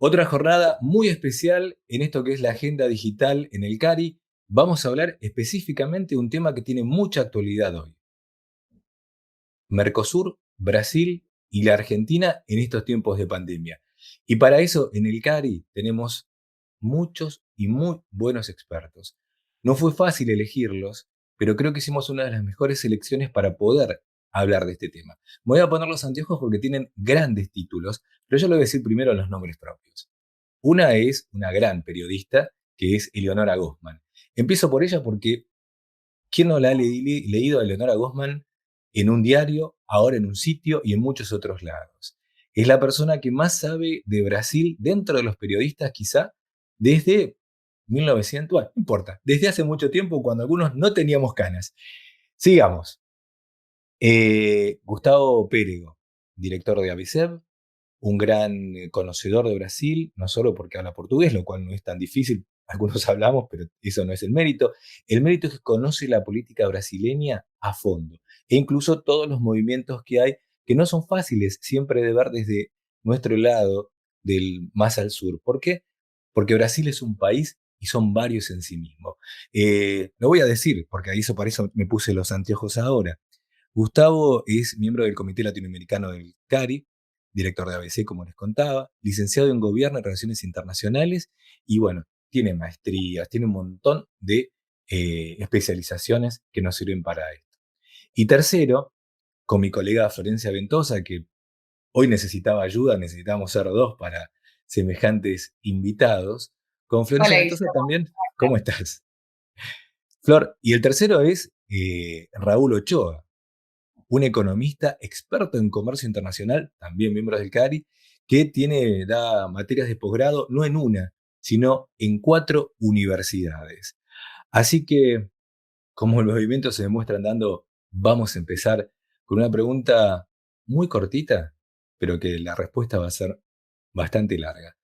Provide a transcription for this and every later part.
Otra jornada muy especial en esto que es la agenda digital en el CARI. Vamos a hablar específicamente de un tema que tiene mucha actualidad hoy. Mercosur, Brasil y la Argentina en estos tiempos de pandemia. Y para eso en el CARI tenemos muchos y muy buenos expertos. No fue fácil elegirlos, pero creo que hicimos una de las mejores selecciones para poder hablar de este tema. Me voy a poner los anteojos porque tienen grandes títulos, pero yo le voy a decir primero los nombres propios. Una es una gran periodista, que es Eleonora Gozman. Empiezo por ella porque ¿quién no la ha leído a Eleonora Gozman en un diario, ahora en un sitio y en muchos otros lados? Es la persona que más sabe de Brasil dentro de los periodistas, quizá, desde 1900, bueno, no importa, desde hace mucho tiempo cuando algunos no teníamos canas. Sigamos. Gustavo Pérego, director de ABCEB, un gran conocedor de Brasil, no solo porque habla portugués, lo cual no es tan difícil, algunos hablamos, pero eso no es el mérito. El mérito es que conoce la política brasileña a fondo, e incluso todos los movimientos que hay, que no son fáciles siempre de ver desde nuestro lado, del más al sur. ¿Por qué? Porque Brasil es un país y son varios en sí mismo. Lo voy a decir, porque por eso me puse los anteojos ahora. Gustavo es miembro del Comité Latinoamericano del CARI, director de ABC, como les contaba, licenciado en Gobierno y Relaciones Internacionales, y bueno, tiene maestrías, tiene un montón de especializaciones que nos sirven para esto. Y tercero, con mi colega Florencia Ventosa, que hoy necesitaba ayuda, necesitamos ser dos para semejantes invitados. Con Florencia Hola, Ventosa Guillermo. también, ¿cómo estás? Flor, y el tercero es Raúl Ochoa, un economista experto en comercio internacional, también miembro del CARI, que da materias de posgrado no en una, sino en 4 universidades. Así que, como el movimiento se demuestra andando, vamos a empezar con una pregunta muy cortita, pero que la respuesta va a ser bastante larga.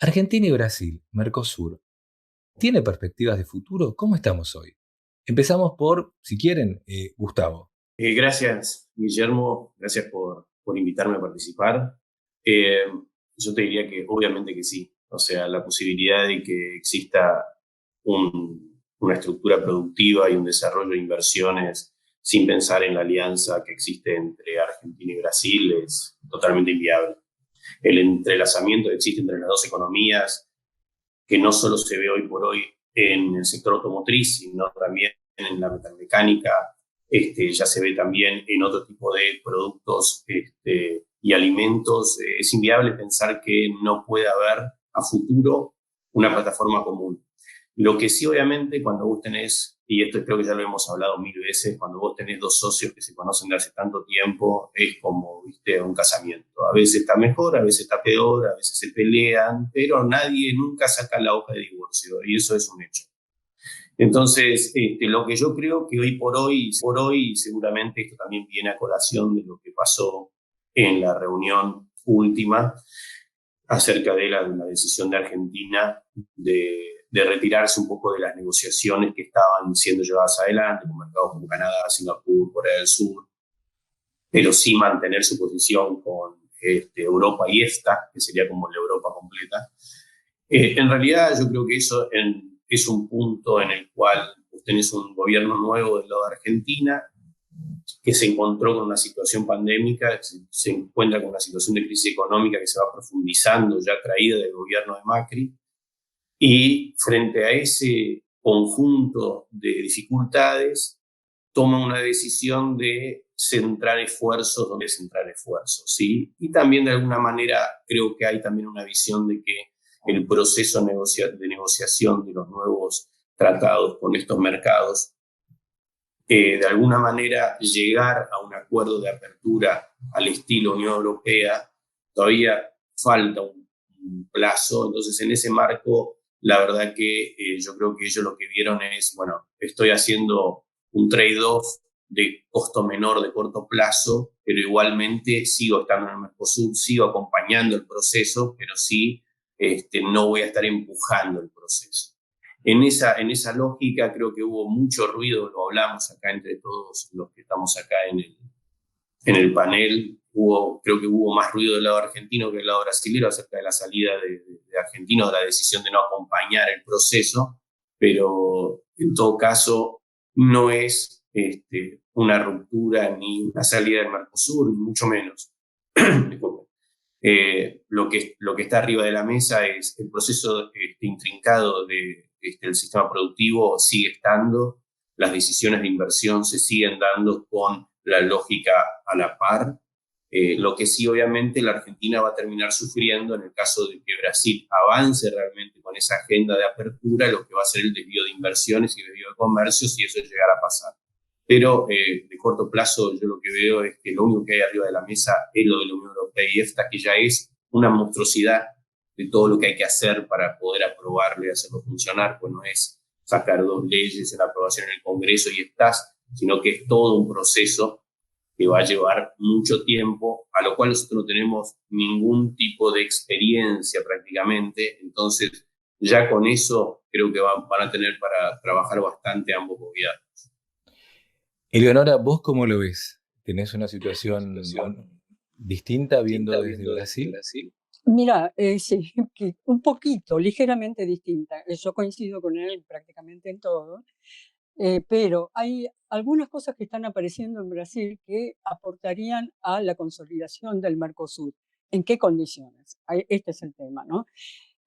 Argentina y Brasil, Mercosur, ¿tiene perspectivas de futuro? ¿Cómo estamos hoy? Empezamos por, si quieren, Gustavo. Gracias, Guillermo. Gracias por invitarme a participar. Eh, yo te diría que obviamente que sí. O sea, la posibilidad de que exista una estructura productiva y un desarrollo de inversiones sin pensar en la alianza que existe entre Argentina y Brasil es totalmente inviable. El entrelazamiento que existe entre las dos economías, que no solo se ve hoy por hoy en el sector automotriz, sino también en la metalmecánica, ya se ve también en otro tipo de productos y alimentos. Es inviable pensar que no puede haber a futuro una plataforma común. Lo que sí, obviamente, cuando vos tenés, y esto creo que ya lo hemos hablado 1000 veces, cuando vos tenés dos socios que se conocen de hace tanto tiempo, es como, viste, un casamiento. A veces está mejor, a veces está peor, a veces se pelean, pero nadie nunca saca la hoja de divorcio, y eso es un hecho. Entonces, lo que yo creo que hoy por hoy, seguramente esto también viene a colación de lo que pasó en la reunión última acerca de la decisión de Argentina de retirarse un poco de las negociaciones que estaban siendo llevadas adelante con mercados como Canadá, Singapur, Corea del Sur, pero sí mantener su posición con Europa y esta, que sería como la Europa completa. En realidad yo creo que eso es un punto en el cual tenés un gobierno nuevo del lado de Argentina que se encontró con una situación pandémica, se encuentra con una situación de crisis económica que se va profundizando, ya traída del gobierno de Macri, y frente a ese conjunto de dificultades, toma una decisión de centrar esfuerzos donde centrar esfuerzos, ¿sí? Y también de alguna manera creo que hay también una visión de que el proceso de negociación de los nuevos tratados con estos mercados, de alguna manera llegar a un acuerdo de apertura al estilo Unión Europea, todavía falta un plazo. Entonces, en ese marco, la verdad que yo creo que ellos lo que vieron es, bueno, estoy haciendo un trade-off de costo menor de corto plazo, pero igualmente sigo estando en el Mercosur, sigo acompañando el proceso, pero sí no voy a estar empujando el proceso. En esa lógica creo que hubo mucho ruido, lo hablamos acá entre todos los que estamos acá en el panel, creo que hubo más ruido del lado argentino que del lado brasilero acerca de la salida de argentinos, de la decisión de no acompañar el proceso, pero en todo caso no es una ruptura ni una salida del Mercosur, ni mucho menos. Lo que está arriba de la mesa es el proceso intrincado del sistema productivo sigue estando, las decisiones de inversión se siguen dando con la lógica a la par. Lo que sí, obviamente, la Argentina va a terminar sufriendo en el caso de que Brasil avance realmente con esa agenda de apertura, lo que va a ser el desvío de inversiones y desvío de comercio, si eso llegara a pasar. Pero de corto plazo yo lo que veo es que lo único que hay arriba de la mesa es lo de la Unión Europea y EFTA, que ya es una monstruosidad de todo lo que hay que hacer para poder aprobarlo y hacerlo funcionar, pues no es sacar 2 leyes en la aprobación en el Congreso y estás, sino que es todo un proceso que va a llevar mucho tiempo, a lo cual nosotros no tenemos ningún tipo de experiencia prácticamente, entonces ya con eso creo que van a tener para trabajar bastante ambos gobiernos. Eleonora, ¿vos cómo lo ves? ¿Tenés una situación distinta viendo desde Brasil? Mira, sí, que un poquito, ligeramente distinta. Yo coincido con él prácticamente en todo, pero hay algunas cosas que están apareciendo en Brasil que aportarían a la consolidación del Mercosur. ¿En qué condiciones? Este es el tema, ¿no?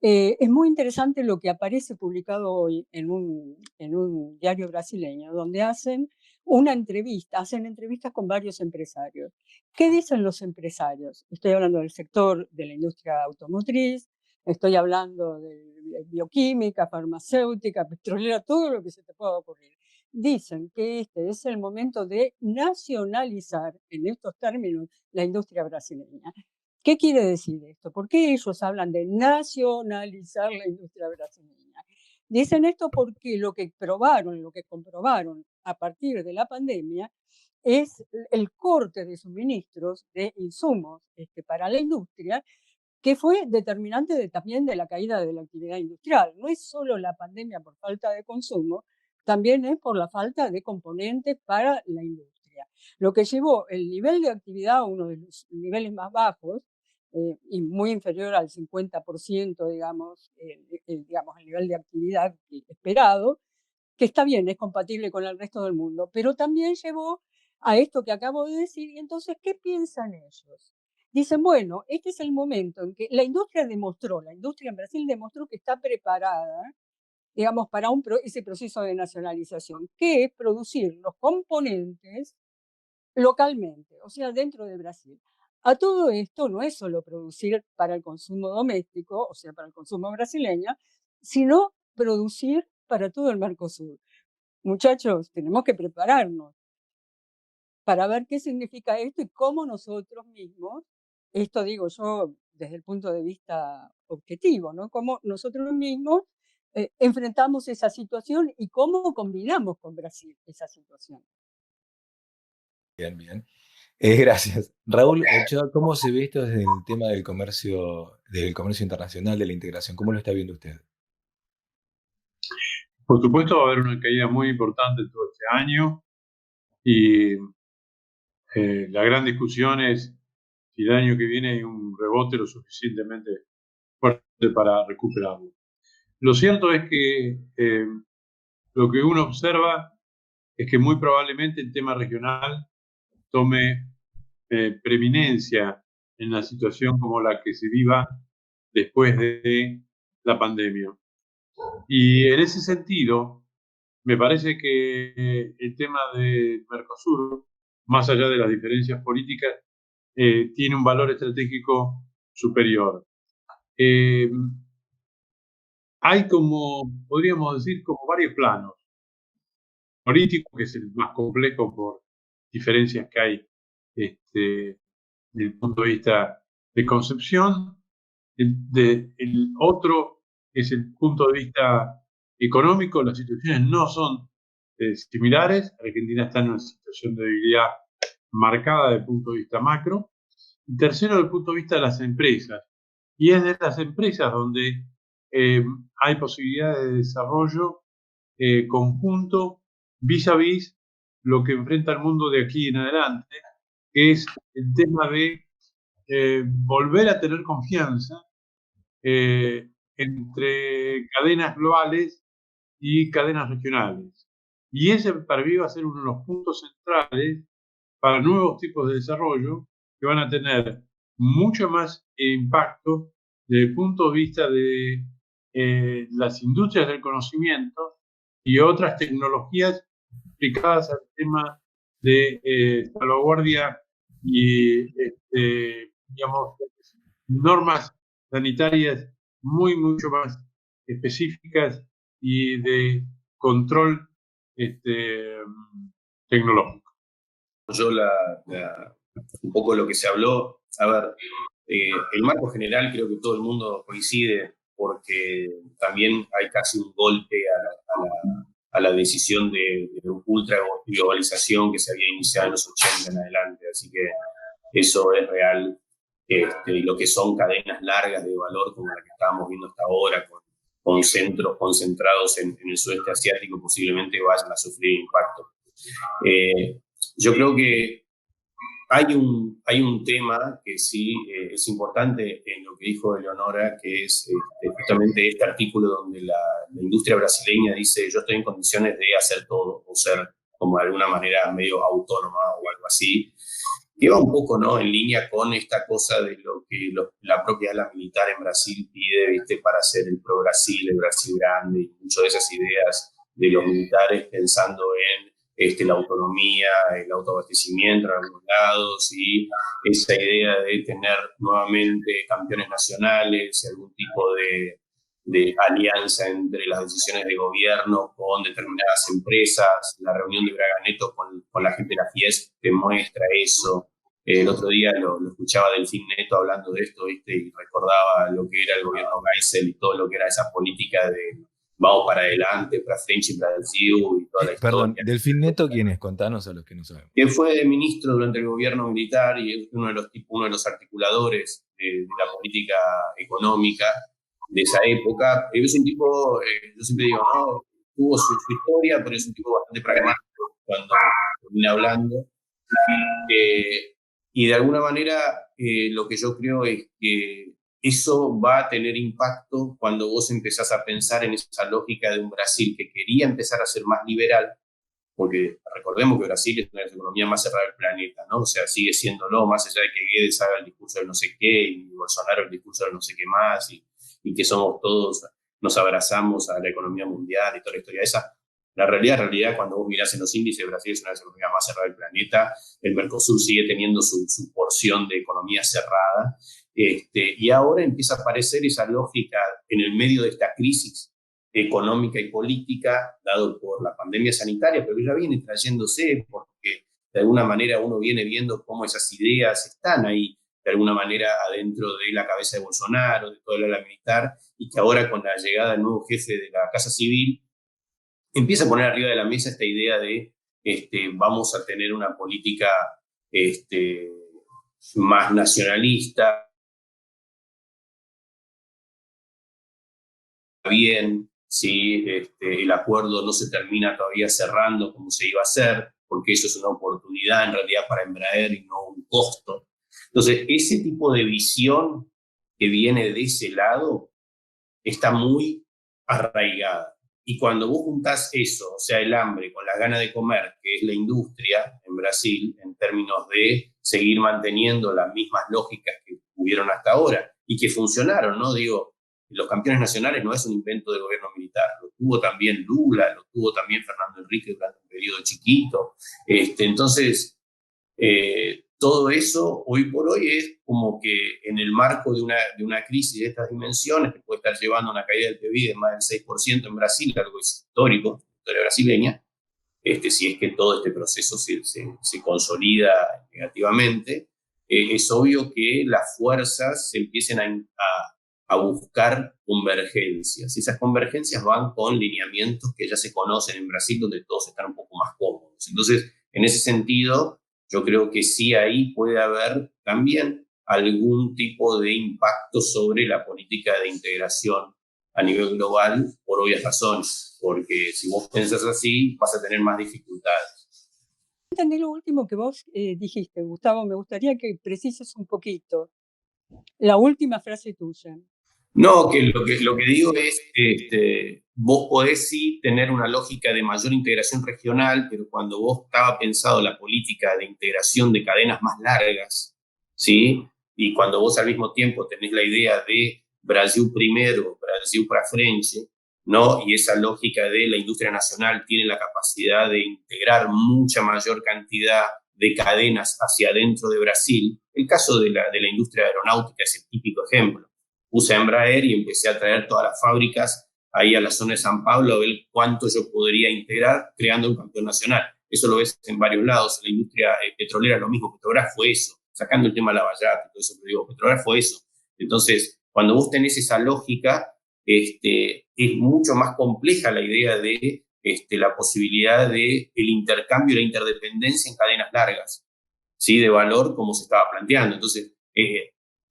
Es muy interesante lo que aparece publicado hoy en un diario brasileño, donde hacen entrevistas con varios empresarios. ¿Qué dicen los empresarios? Estoy hablando del sector de la industria automotriz, estoy hablando de bioquímica, farmacéutica, petrolera, todo lo que se te pueda ocurrir. Dicen que este es el momento de nacionalizar, en estos términos, la industria brasileña. ¿Qué quiere decir esto? ¿Por qué ellos hablan de nacionalizar la industria brasileña? Dicen esto porque lo que comprobaron a partir de la pandemia es el corte de suministros de insumos para la industria, que fue determinante también de la caída de la actividad industrial. No es solo la pandemia por falta de consumo, también es por la falta de componentes para la industria. Lo que llevó el nivel de actividad a uno de los niveles más bajos, y muy inferior al 50%, digamos, el nivel de actividad esperado, que está bien, es compatible con el resto del mundo, pero también llevó a esto que acabo de decir. Y entonces, ¿qué piensan ellos? Dicen, bueno, este es el momento en que la industria en Brasil demostró que está preparada, digamos, para ese proceso de nacionalización, que es producir los componentes localmente, o sea, dentro de Brasil. A todo esto no es solo producir para el consumo doméstico, o sea, para el consumo brasileño, sino producir para todo el Mercosur. Muchachos, tenemos que prepararnos para ver qué significa esto y cómo nosotros mismos, esto digo yo desde el punto de vista objetivo, ¿no? Cómo nosotros mismos enfrentamos esa situación y cómo combinamos con Brasil esa situación. Bien, bien. Gracias. Raúl Ochoa, ¿cómo se ve esto desde el tema del comercio internacional, de la integración? ¿Cómo lo está viendo usted? Por supuesto, va a haber una caída muy importante todo este año y la gran discusión es si el año que viene hay un rebote lo suficientemente fuerte para recuperarlo. Lo cierto es que lo que uno observa es que muy probablemente el tema regional tome preeminencia en la situación como la que se viva después de la pandemia. Y en ese sentido, me parece que el tema del Mercosur, más allá de las diferencias políticas, tiene un valor estratégico superior. Hay podríamos decir, como varios planos. Político, que es el más complejo por diferencias que hay desde el punto de vista de concepción. El otro es el punto de vista económico. Las situaciones no son similares. Argentina está en una situación de debilidad marcada desde el punto de vista macro. Y tercero, desde el punto de vista de las empresas. Y es de las empresas donde hay posibilidades de desarrollo conjunto vis a vis lo que enfrenta el mundo de aquí en adelante, que es el tema de volver a tener confianza entre cadenas globales y cadenas regionales. Y ese para mí va a ser uno de los puntos centrales para nuevos tipos de desarrollo que van a tener mucho más impacto desde el punto de vista de las industrias del conocimiento y otras tecnologías aplicadas al tema de salvaguardia y, digamos, normas sanitarias mucho más específicas y de control tecnológico. Yo un poco lo que se habló, a ver, el marco general creo que todo el mundo coincide porque también hay casi un golpe a la decisión de ultra globalización que se había iniciado en los 80 en adelante, así que eso es real. Y lo que son cadenas largas de valor como la que estábamos viendo hasta ahora, con centros concentrados en el sudeste asiático, posiblemente vayan a sufrir impacto. Yo creo que hay un tema que sí es importante en lo que dijo Eleonora, que es justamente este artículo donde la industria brasileña dice: yo estoy en condiciones de hacer todo, o ser como de alguna manera medio autónoma o algo así, que va un poco, ¿no?, en línea con esta cosa de lo que la propia ala militar en Brasil pide, ¿viste?, para hacer el pro-Brasil, el Brasil grande, y muchas de esas ideas de los militares pensando en la autonomía, el autoabastecimiento en algunos lados, y esa idea de tener nuevamente campeones nacionales, algún tipo de alianza entre las decisiones de gobierno con determinadas empresas. La reunión de Braga Neto con la gente de la FIES demuestra eso. El otro día lo escuchaba Delfín Neto hablando de esto, ¿viste?, y recordaba lo que era el gobierno Geisel y todo lo que era esa política de vamos para adelante, para frente, para Brasil y toda la Perdón, historia. Delfín Neto, ¿quién es? Contanos a los que no sabemos. Él fue ministro durante el gobierno militar y es uno de los articuladores de la política económica de esa época. Es un tipo, yo siempre digo, no, tuvo su historia, pero es un tipo bastante pragmático cuando termina hablando. Y de alguna manera lo que yo creo es que eso va a tener impacto cuando vos empezás a pensar en esa lógica de un Brasil que quería empezar a ser más liberal, porque recordemos que Brasil es una de las economías más cerradas del planeta, ¿no? O sea, sigue siéndolo, más allá de que Guedes haga el discurso del no sé qué y Bolsonaro el discurso del no sé qué más, y que somos todos, nos abrazamos a la economía mundial y toda la historia esa. La realidad, cuando vos mirás en los índices, Brasil es una de las economías más cerradas del planeta, el Mercosur sigue teniendo su porción de economía cerrada, y ahora empieza a aparecer esa lógica en el medio de esta crisis económica y política, dado por la pandemia sanitaria, pero que ya viene trayéndose, porque de alguna manera uno viene viendo cómo esas ideas están ahí, de alguna manera adentro de la cabeza de Bolsonaro, de toda la militar, y que ahora con la llegada del nuevo jefe de la Casa Civil, empieza a poner arriba de la mesa esta idea de vamos a tener una política más nacionalista, bien, si el acuerdo no se termina todavía cerrando como se iba a hacer, porque eso es una oportunidad en realidad para Embraer y no un costo. Entonces, ese tipo de visión que viene de ese lado está muy arraigada. Y cuando vos juntás eso, o sea, el hambre con las ganas de comer, que es la industria en Brasil, en términos de seguir manteniendo las mismas lógicas que hubieron hasta ahora y que funcionaron, ¿no? Digo, los campeones nacionales no es un invento del gobierno militar, lo tuvo también Lula, lo tuvo también Fernando Henrique durante un periodo chiquito. Entonces, todo eso hoy por hoy es como que en el marco de una crisis de estas dimensiones, que puede estar llevando a una caída del PIB de más del 6% en Brasil, algo histórico, historia brasileña, si es que todo este proceso se consolida negativamente, es obvio que las fuerzas se empiecen a buscar convergencias. Y esas convergencias van con lineamientos que ya se conocen en Brasil, donde todos están un poco más cómodos. Entonces, en ese sentido, yo creo que sí ahí puede haber también algún tipo de impacto sobre la política de integración a nivel global, por obvias razones, porque si vos pensás así, vas a tener más dificultades. entendí lo último que vos dijiste, Gustavo. Me gustaría que precises un poquito la última frase tuya. No, que lo que digo es, vos podés sí tener una lógica de mayor integración regional, pero cuando vos estaba pensado la política de integración de cadenas más largas, ¿sí? Y cuando vos al mismo tiempo tenés la idea de Brasil primero, Brasil para frente, ¿no? Y esa lógica de la industria nacional tiene la capacidad de integrar mucha mayor cantidad de cadenas hacia adentro de Brasil. El caso de la industria aeronáutica es el típico ejemplo. Puse a Embraer y empecé a traer todas las fábricas ahí a la zona de San Pablo a ver cuánto yo podría integrar creando un campeón nacional. Eso lo ves en varios lados. En la industria petrolera lo mismo. Petrobras fue eso, sacando el tema de la Lavallato, todo eso, pero digo, Petrobras fue eso. Entonces, cuando vos tenés esa lógica, es mucho más compleja la idea de la posibilidad de el intercambio y la interdependencia en cadenas largas, ¿sí? De valor, como se estaba planteando. Entonces,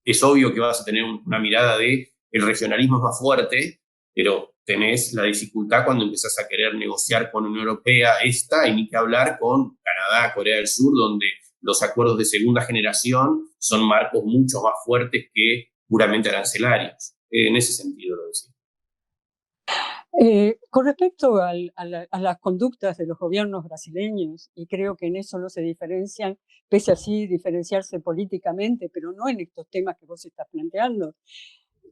es obvio que vas a tener una mirada de el regionalismo es más fuerte, pero tenés la dificultad cuando empezás a querer negociar con la Unión Europea y ni que hablar con Canadá, Corea del Sur, donde los acuerdos de segunda generación son marcos mucho más fuertes que puramente arancelarios. En ese sentido lo decía. Con respecto a las conductas de los gobiernos brasileños, y creo que en eso no se diferencian, pese a sí diferenciarse políticamente, pero no en estos temas que vos estás planteando,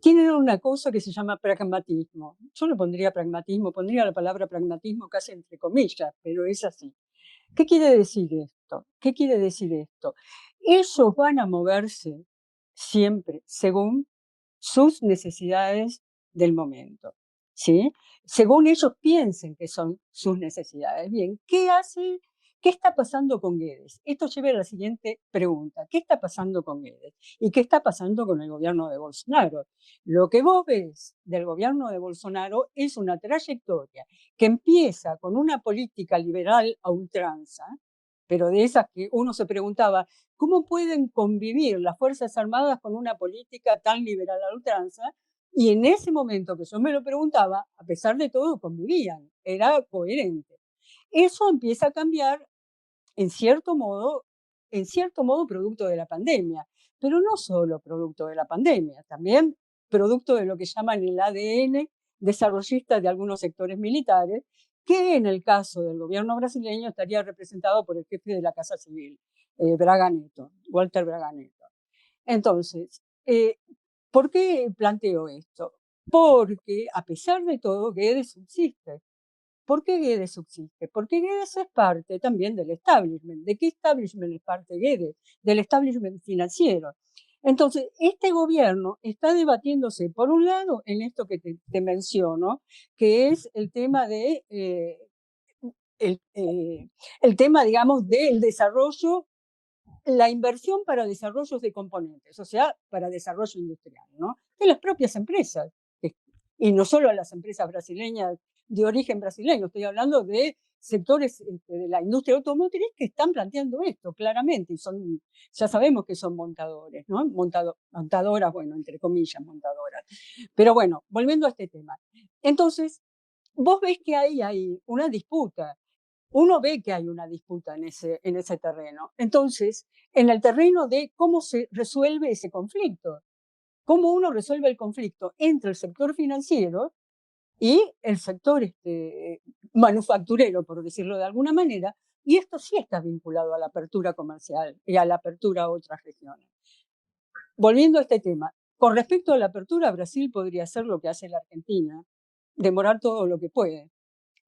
tienen una cosa que se llama pragmatismo. Yo le pondría pragmatismo, pondría la palabra pragmatismo casi entre comillas, pero es así. ¿Qué quiere decir esto? ¿Qué quiere decir esto? Ellos van a moverse siempre según sus necesidades del momento, ¿sí? Según ellos piensen que son sus necesidades. Bien, ¿qué está pasando con Guedes? Esto lleva a la siguiente pregunta. ¿Qué está pasando con Guedes? ¿Y qué está pasando con el gobierno de Bolsonaro? Lo que vos ves del gobierno de Bolsonaro es una trayectoria que empieza con una política liberal a ultranza, pero de esas que uno se preguntaba, ¿cómo pueden convivir las Fuerzas Armadas con una política tan liberal a ultranza? Y en ese momento que yo me lo preguntaba, a pesar de todo, convivían, era coherente. Eso empieza a cambiar en cierto modo producto de la pandemia, pero no solo producto de la pandemia, también producto de lo que llaman el ADN desarrollista de algunos sectores militares, que en el caso del gobierno brasileño estaría representado por el jefe de la Casa Civil, Braga Neto, Walter Braga Neto. Entonces, ¿por qué planteo esto? Porque a pesar de todo, Guedes subsiste. ¿Por qué Guedes subsiste? Porque Guedes es parte también del establishment. ¿De qué establishment es parte Guedes? Del establishment financiero. Entonces, este gobierno está debatiéndose, por un lado, en esto que te menciono, que es el tema de el tema, digamos, del desarrollo, la inversión para desarrollos de componentes, o sea, para desarrollo industrial, ¿no? De las propias empresas, y no solo a las empresas brasileñas de origen brasileño, estoy hablando de sectores de la industria automotriz que están planteando esto claramente, y ya sabemos que son montadores, ¿no? Montadoras, bueno, entre comillas, montadoras. Pero bueno, volviendo a este tema. Entonces, vos ves que hay una disputa. Uno ve que hay una disputa en ese terreno. Entonces, en el terreno de cómo se resuelve ese conflicto, cómo uno resuelve el conflicto entre el sector financiero y el sector manufacturero, por decirlo de alguna manera, y esto sí está vinculado a la apertura comercial y a la apertura a otras regiones. Volviendo a este tema, con respecto a la apertura, Brasil podría hacer lo que hace la Argentina, demorar todo lo que puede,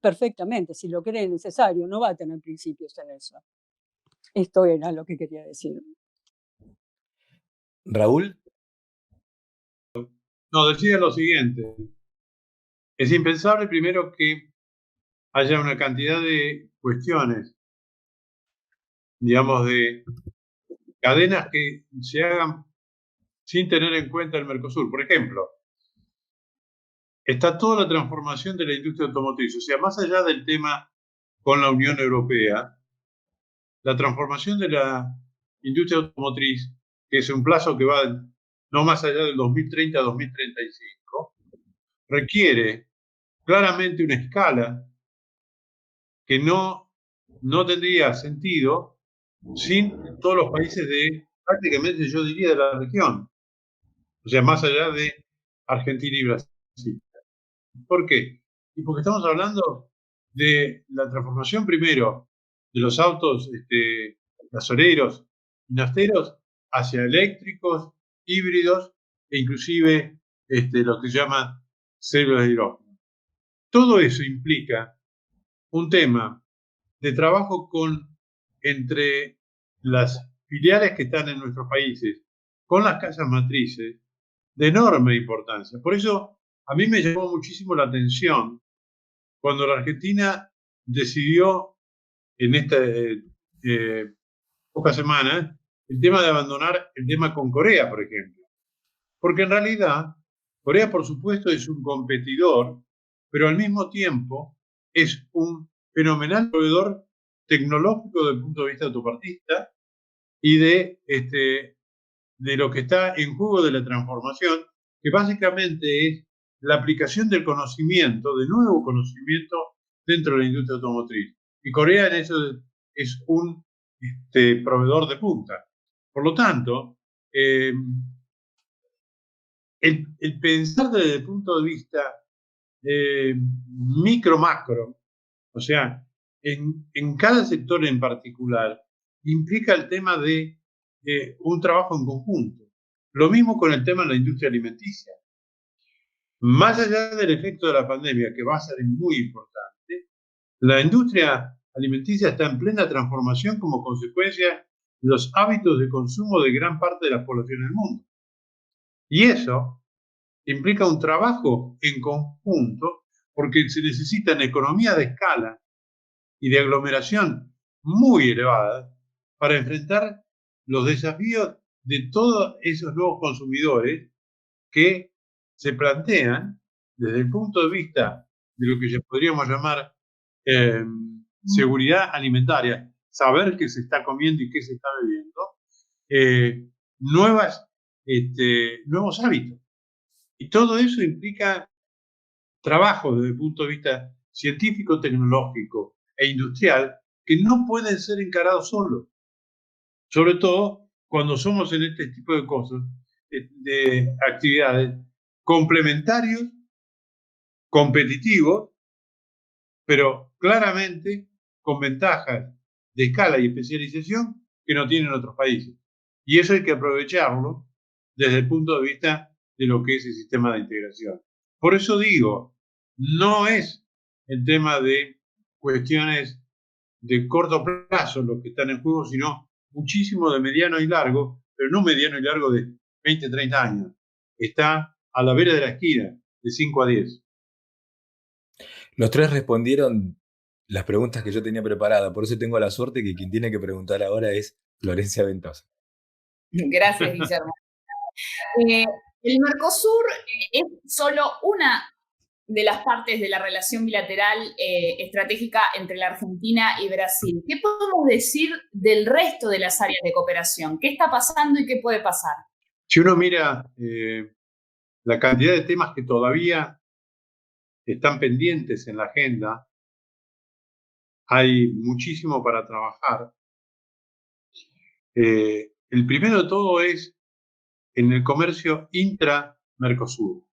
perfectamente, si lo cree necesario, no va a tener principios en eso. Esto era lo que quería decir. Raúl. No, decía lo siguiente. Es impensable primero que haya una cantidad de cuestiones, digamos, de cadenas que se hagan sin tener en cuenta el Mercosur. Por ejemplo, está toda la transformación de la industria automotriz. O sea, más allá del tema con la Unión Europea, la transformación de la industria automotriz, que es un plazo que va no más allá del 2030 a 2035, requiere claramente una escala que no no tendría sentido sin todos los países de, prácticamente yo diría, de la región. O sea, más allá de Argentina y Brasil. ¿Por qué? Y porque estamos hablando de la transformación primero de los autos gasoleros y nafteros hacia eléctricos, híbridos e inclusive lo que se llama células de hidrógeno. Todo eso implica un tema de trabajo entre las filiales que están en nuestros países con las casas matrices de enorme importancia. Por eso a mí me llamó muchísimo la atención cuando la Argentina decidió en esta pocas semanas el tema de abandonar el tema con Corea, por ejemplo. Porque en realidad Corea, por supuesto, es un competidor, pero al mismo tiempo es un fenomenal proveedor tecnológico desde el punto de vista autopartista y de lo que está en juego de la transformación, que básicamente es la aplicación del conocimiento, de nuevo conocimiento dentro de la industria automotriz. Y Corea en eso es un proveedor de punta. Por lo tanto, el pensar desde el punto de vista micro-macro, o sea, en cada sector en particular, implica el tema de un trabajo en conjunto. Lo mismo con el tema de la industria alimenticia. Más allá del efecto de la pandemia, que va a ser muy importante, la industria alimenticia está en plena transformación como consecuencia de los hábitos de consumo de gran parte de la población del mundo. Y eso implica un trabajo en conjunto porque se necesitan economías de escala y de aglomeración muy elevadas para enfrentar los desafíos de todos esos nuevos consumidores que se plantean desde el punto de vista de lo que ya podríamos llamar seguridad alimentaria, saber qué se está comiendo y qué se está bebiendo, nuevos hábitos. Y todo eso implica trabajo desde el punto de vista científico, tecnológico e industrial que no pueden ser encarados solos. Sobre todo cuando somos en este tipo de cosas, de actividades complementarios, competitivos, pero claramente con ventajas de escala y especialización que no tienen otros países. Y eso hay que aprovecharlo desde el punto de vista de lo que es el sistema de integración. Por eso digo, no es el tema de cuestiones de corto plazo lo que están en juego, sino muchísimo de mediano y largo, pero no mediano y largo de 20, 30 años. Está a la vera de la esquina, de 5 a 10. Los tres respondieron las preguntas que yo tenía preparadas, por eso tengo la suerte que quien tiene que preguntar ahora es Florencia Ventosa. Gracias, Guillermo. El Mercosur es solo una de las partes de la relación bilateral estratégica entre la Argentina y Brasil. ¿Qué podemos decir del resto de las áreas de cooperación? ¿Qué está pasando y qué puede pasar? Si uno mira la cantidad de temas que todavía están pendientes en la agenda, hay muchísimo para trabajar. El primero de todo es en el comercio intra-Mercosur.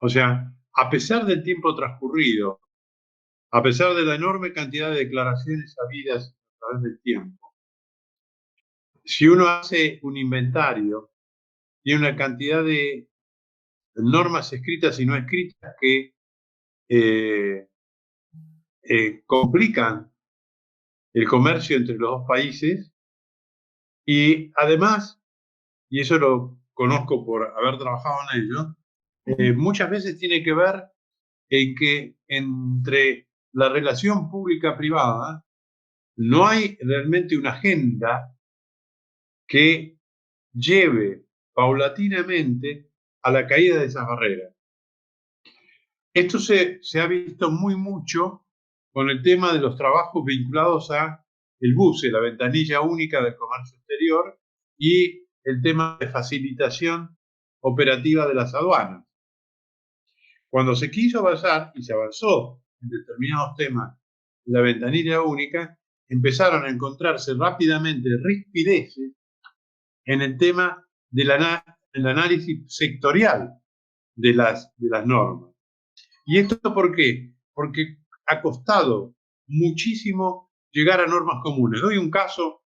O sea, a pesar del tiempo transcurrido, a pesar de la enorme cantidad de declaraciones habidas a través del tiempo, si uno hace un inventario y una cantidad de normas escritas y no escritas que complican el comercio entre los dos países, y además, y eso lo conozco por haber trabajado en ello, muchas veces tiene que ver en que entre la relación pública-privada no hay realmente una agenda que lleve paulatinamente a la caída de esas barreras. Esto se ha visto mucho con el tema de los trabajos vinculados a el BUCE, la ventanilla única del comercio exterior, y el tema de facilitación operativa de las aduanas. Cuando se quiso avanzar, y se avanzó en determinados temas la ventanilla única, empezaron a encontrarse rápidamente rispideces en el tema del análisis sectorial de las normas. ¿Y esto por qué? Porque ha costado muchísimo llegar a normas comunes. Doy un caso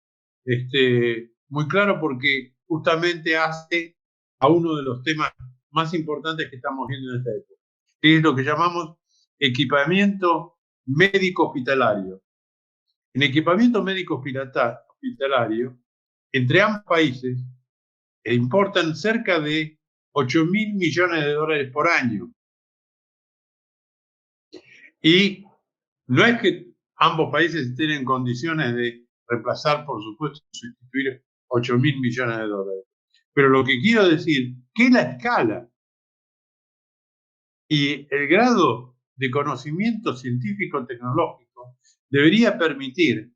muy claro porque justamente hace a uno de los temas más importantes que estamos viendo en esta época, que es lo que llamamos equipamiento médico hospitalario. En equipamiento médico hospitalario, entre ambos países, importan cerca de 8.000 millones de dólares por año. Y no es que ambos países estén en condiciones de reemplazar, por supuesto, sustituir 8.000 millones de dólares. Pero lo que quiero decir, que la escala y el grado de conocimiento científico-tecnológico debería permitir,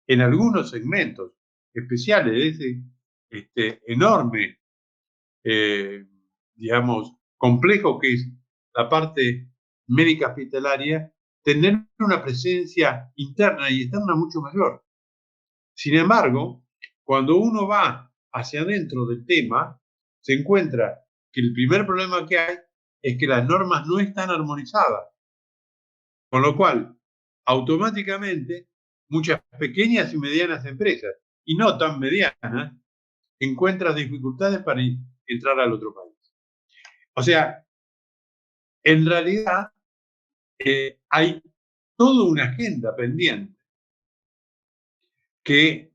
en algunos segmentos especiales de ese enorme, digamos, complejo que es la parte médica hospitalaria, tener una presencia interna y externa mucho mayor. Sin embargo, cuando uno va hacia adentro del tema, se encuentra que el primer problema que hay es que las normas no están armonizadas. Con lo cual, automáticamente, muchas pequeñas y medianas empresas, y no tan medianas, encuentran dificultades para entrar al otro país. O sea, en realidad hay toda una agenda pendiente que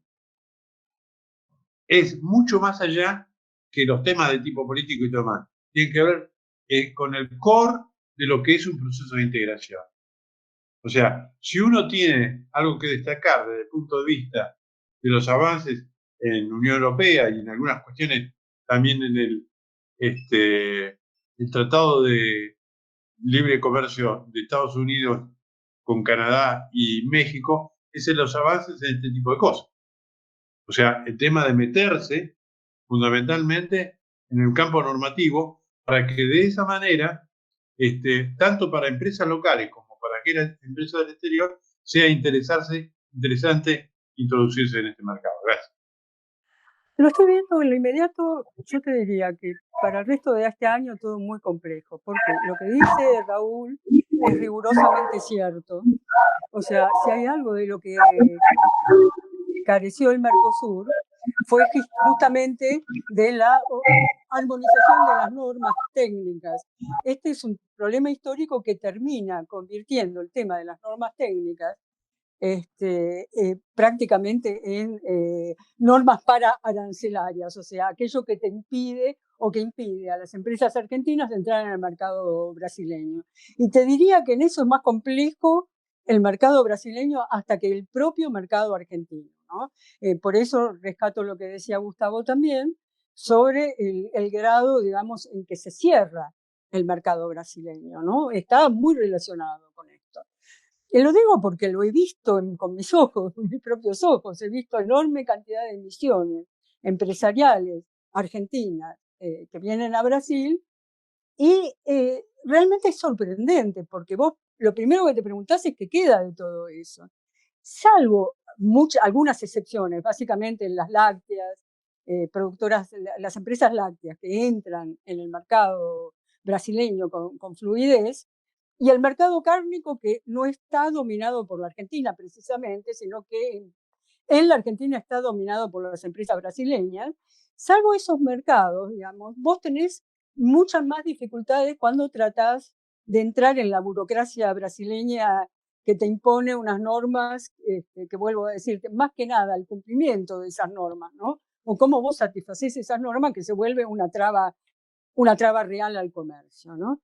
es mucho más allá que los temas de tipo político y todo más. Tiene que ver con el core de lo que es un proceso de integración. O sea, si uno tiene algo que destacar desde el punto de vista de los avances en la Unión Europea y en algunas cuestiones también en el Tratado de Libre Comercio de Estados Unidos con Canadá y México, es en los avances en este tipo de cosas. O sea, el tema de meterse fundamentalmente en el campo normativo para que de esa manera, tanto para empresas locales como para aquellas empresas del exterior, sea interesante introducirse en este mercado. Gracias. Lo estoy viendo en lo inmediato. Yo te diría que para el resto de este año todo muy complejo, porque lo que dice Raúl es rigurosamente cierto. O sea, si hay algo de lo que careció el Mercosur, fue justamente de la armonización de las normas técnicas. Este es un problema histórico que termina convirtiendo el tema de las normas técnicas prácticamente en normas para arancelarias, o sea, aquello que te impide o que impide a las empresas argentinas entrar en el mercado brasileño. Y te diría que en eso es más complejo el mercado brasileño hasta que el propio mercado argentino, ¿no? Por eso rescato lo que decía Gustavo también sobre el grado, digamos, en que se cierra el mercado brasileño, ¿no? Está muy relacionado con esto. Y lo digo porque lo he visto con mis ojos, con mis propios ojos. He visto enorme cantidad de emisiones empresariales argentinas que vienen a Brasil y realmente es sorprendente porque vos lo primero que te preguntás es qué queda de todo eso. Salvo algunas excepciones, básicamente las lácteas, productoras, las empresas lácteas que entran en el mercado brasileño con fluidez, y el mercado cárnico que no está dominado por la Argentina precisamente, sino que en la Argentina está dominado por las empresas brasileñas. Salvo esos mercados, digamos, vos tenés muchas más dificultades cuando tratás de entrar en la burocracia brasileña que te impone unas normas, que vuelvo a decir, más que nada el cumplimiento de esas normas, ¿no? O cómo vos satisfacés esas normas que se vuelve una traba real al comercio, ¿no?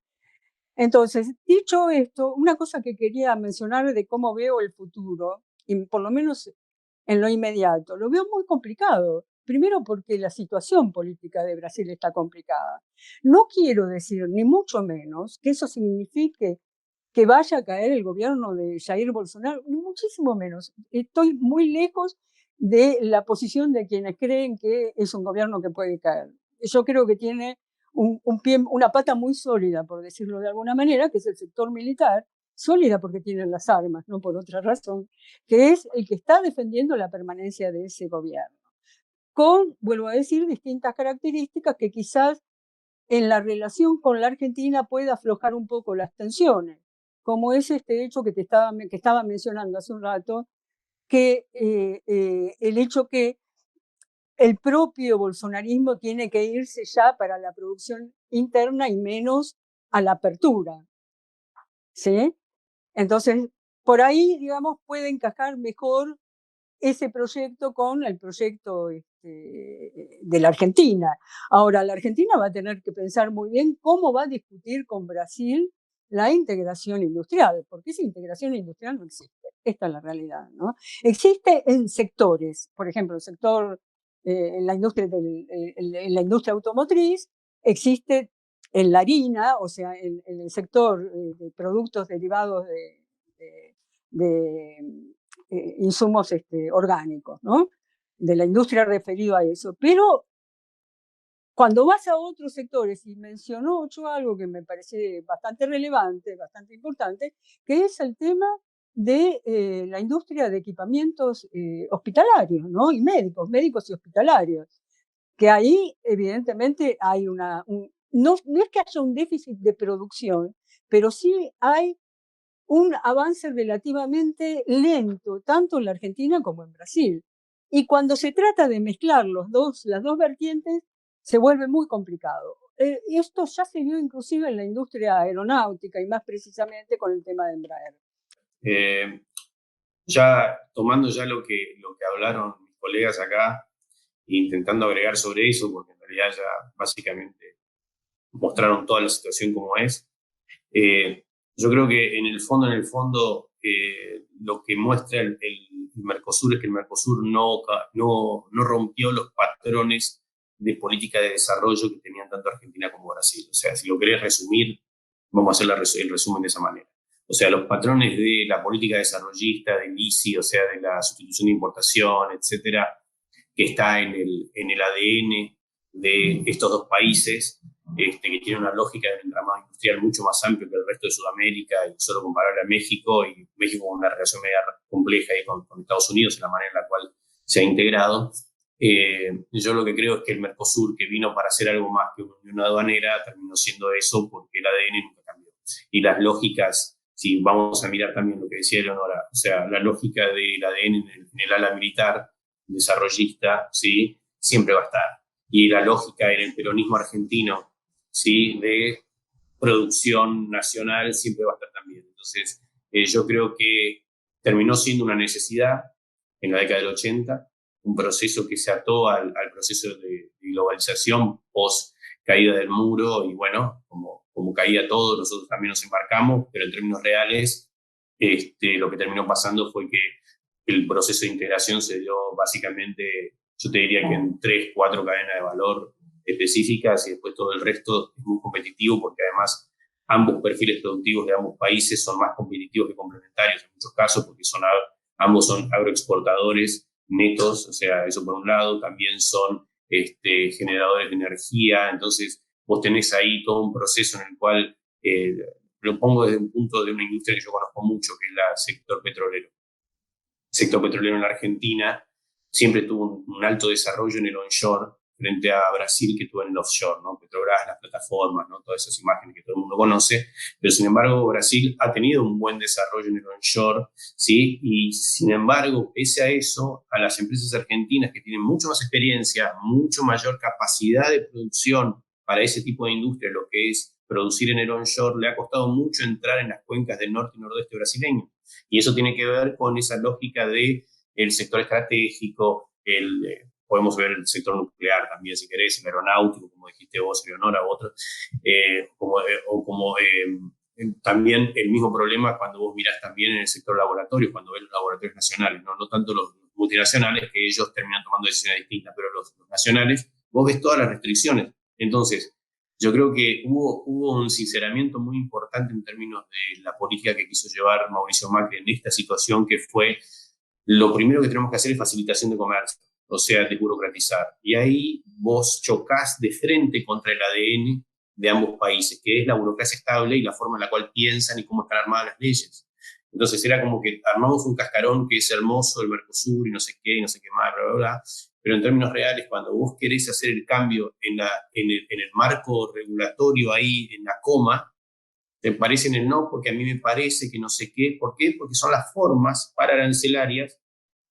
Entonces, dicho esto, una cosa que quería mencionar de cómo veo el futuro, y por lo menos en lo inmediato, lo veo muy complicado. Primero porque la situación política de Brasil está complicada. No quiero decir, ni mucho menos, que eso signifique que vaya a caer el gobierno de Jair Bolsonaro, ni muchísimo menos. Estoy muy lejos de la posición de quienes creen que es un gobierno que puede caer. Yo creo que tiene una pata muy sólida, por decirlo de alguna manera, que es el sector militar, sólida porque tienen las armas, no por otra razón, que es el que está defendiendo la permanencia de ese gobierno. Con, vuelvo a decir, distintas características que quizás en la relación con la Argentina pueda aflojar un poco las tensiones, como es este hecho que estaba mencionando hace un rato, que el hecho que el propio bolsonarismo tiene que irse ya para la producción interna y menos a la apertura, ¿sí? Entonces, por ahí, digamos, puede encajar mejor ese proyecto con el proyecto de la Argentina. Ahora, la Argentina va a tener que pensar muy bien cómo va a discutir con Brasil la integración industrial, porque esa integración industrial no existe. Esta es la realidad, ¿no? Existe en sectores, por ejemplo, el sector en la industria automotriz, existe en la harina, o sea, en el sector de productos derivados de insumos orgánicos, ¿no? De la industria referido a eso. Pero cuando vas a otros sectores, y mencionó Ocho algo que me parece bastante relevante, bastante importante, que es el tema de la industria de equipamientos hospitalarios, ¿no? Y médicos y hospitalarios, que ahí evidentemente hay no es que haya un déficit de producción, pero sí hay un avance relativamente lento, tanto en la Argentina como en Brasil. Y cuando se trata de mezclar las dos vertientes, se vuelve muy complicado. Esto ya se vio inclusive en la industria aeronáutica y más precisamente con el tema de Embraer. Ya tomando ya lo que hablaron mis colegas acá, intentando agregar sobre eso, porque en realidad ya básicamente mostraron toda la situación como es. Yo creo que en el fondo, lo que muestra el Mercosur es que el Mercosur no rompió los patrones de política de desarrollo que tenían tanto Argentina como Brasil. O sea, si lo querés resumir, vamos a hacer el resumen de esa manera. O sea, los patrones de la política desarrollista, del ICI, o sea, de la sustitución de importación, etcétera, que está en el ADN de estos dos países, que tiene una lógica de entramado industrial mucho más amplio que el resto de Sudamérica y solo comparable a México, y México con una relación media compleja ahí con Estados Unidos en la manera en la cual se ha integrado. Yo lo que creo es que el Mercosur, que vino para hacer algo más que una aduanera, terminó siendo eso porque el ADN nunca cambió. Y las lógicas, si vamos a mirar también lo que decía Eleonora, o sea, la lógica del ADN en el ala militar, desarrollista, ¿sí? Siempre va a estar. Y la lógica en el peronismo argentino, ¿sí? De producción nacional siempre va a estar también. Entonces, yo creo que terminó siendo una necesidad en la década del 80, un proceso que se ató al proceso de globalización post caída del muro, y bueno, como caía todo, nosotros también nos embarcamos, pero en términos reales, lo que terminó pasando fue que el proceso de integración se dio básicamente, yo te diría que en 3, 4 cadenas de valor específicas, y después todo el resto es muy competitivo, porque además ambos perfiles productivos de ambos países son más competitivos que complementarios en muchos casos, porque ambos son agroexportadores netos, o sea, eso por un lado. También son generadores de energía. Entonces vos tenés ahí todo un proceso en el cual, lo pongo desde un punto de una industria que yo conozco mucho, que es el sector petrolero. El sector petrolero en la Argentina siempre tuvo un alto desarrollo en el onshore frente a Brasil, que tuvo en el offshore, ¿no? Petrobras, las plataformas, ¿no? Todas esas imágenes que todo el mundo conoce. Pero sin embargo, Brasil ha tenido un buen desarrollo en el onshore, ¿sí? Y sin embargo, pese a eso, a las empresas argentinas que tienen mucho más experiencia, mucho mayor capacidad de producción para ese tipo de industria, lo que es producir en el onshore, le ha costado mucho entrar en las cuencas del norte y nordeste brasileño. Y eso tiene que ver con esa lógica de el sector estratégico, podemos ver el sector nuclear también, si querés, el aeronáutico, como dijiste vos, Eleonora, u otros, también el mismo problema cuando vos mirás también en el sector laboratorio, cuando ves los laboratorios nacionales, no tanto los multinacionales, que ellos terminan tomando decisiones distintas, pero los nacionales, vos ves todas las restricciones. Entonces, yo creo que hubo un sinceramiento muy importante en términos de la política que quiso llevar Mauricio Macri en esta situación, que fue: lo primero que tenemos que hacer es facilitación de comercio, o sea, desburocratizar. Y ahí vos chocás de frente contra el ADN de ambos países, que es la burocracia estable y la forma en la cual piensan y cómo están armadas las leyes. Entonces era como que armamos un cascarón que es hermoso, el Mercosur y no sé qué más, bla, bla, bla. Pero en términos reales, cuando vos querés hacer el cambio en el marco regulatorio ahí, en la coma, te parece en el no, porque a mí me parece que no sé qué. ¿Por qué? Porque son las formas pararancelarias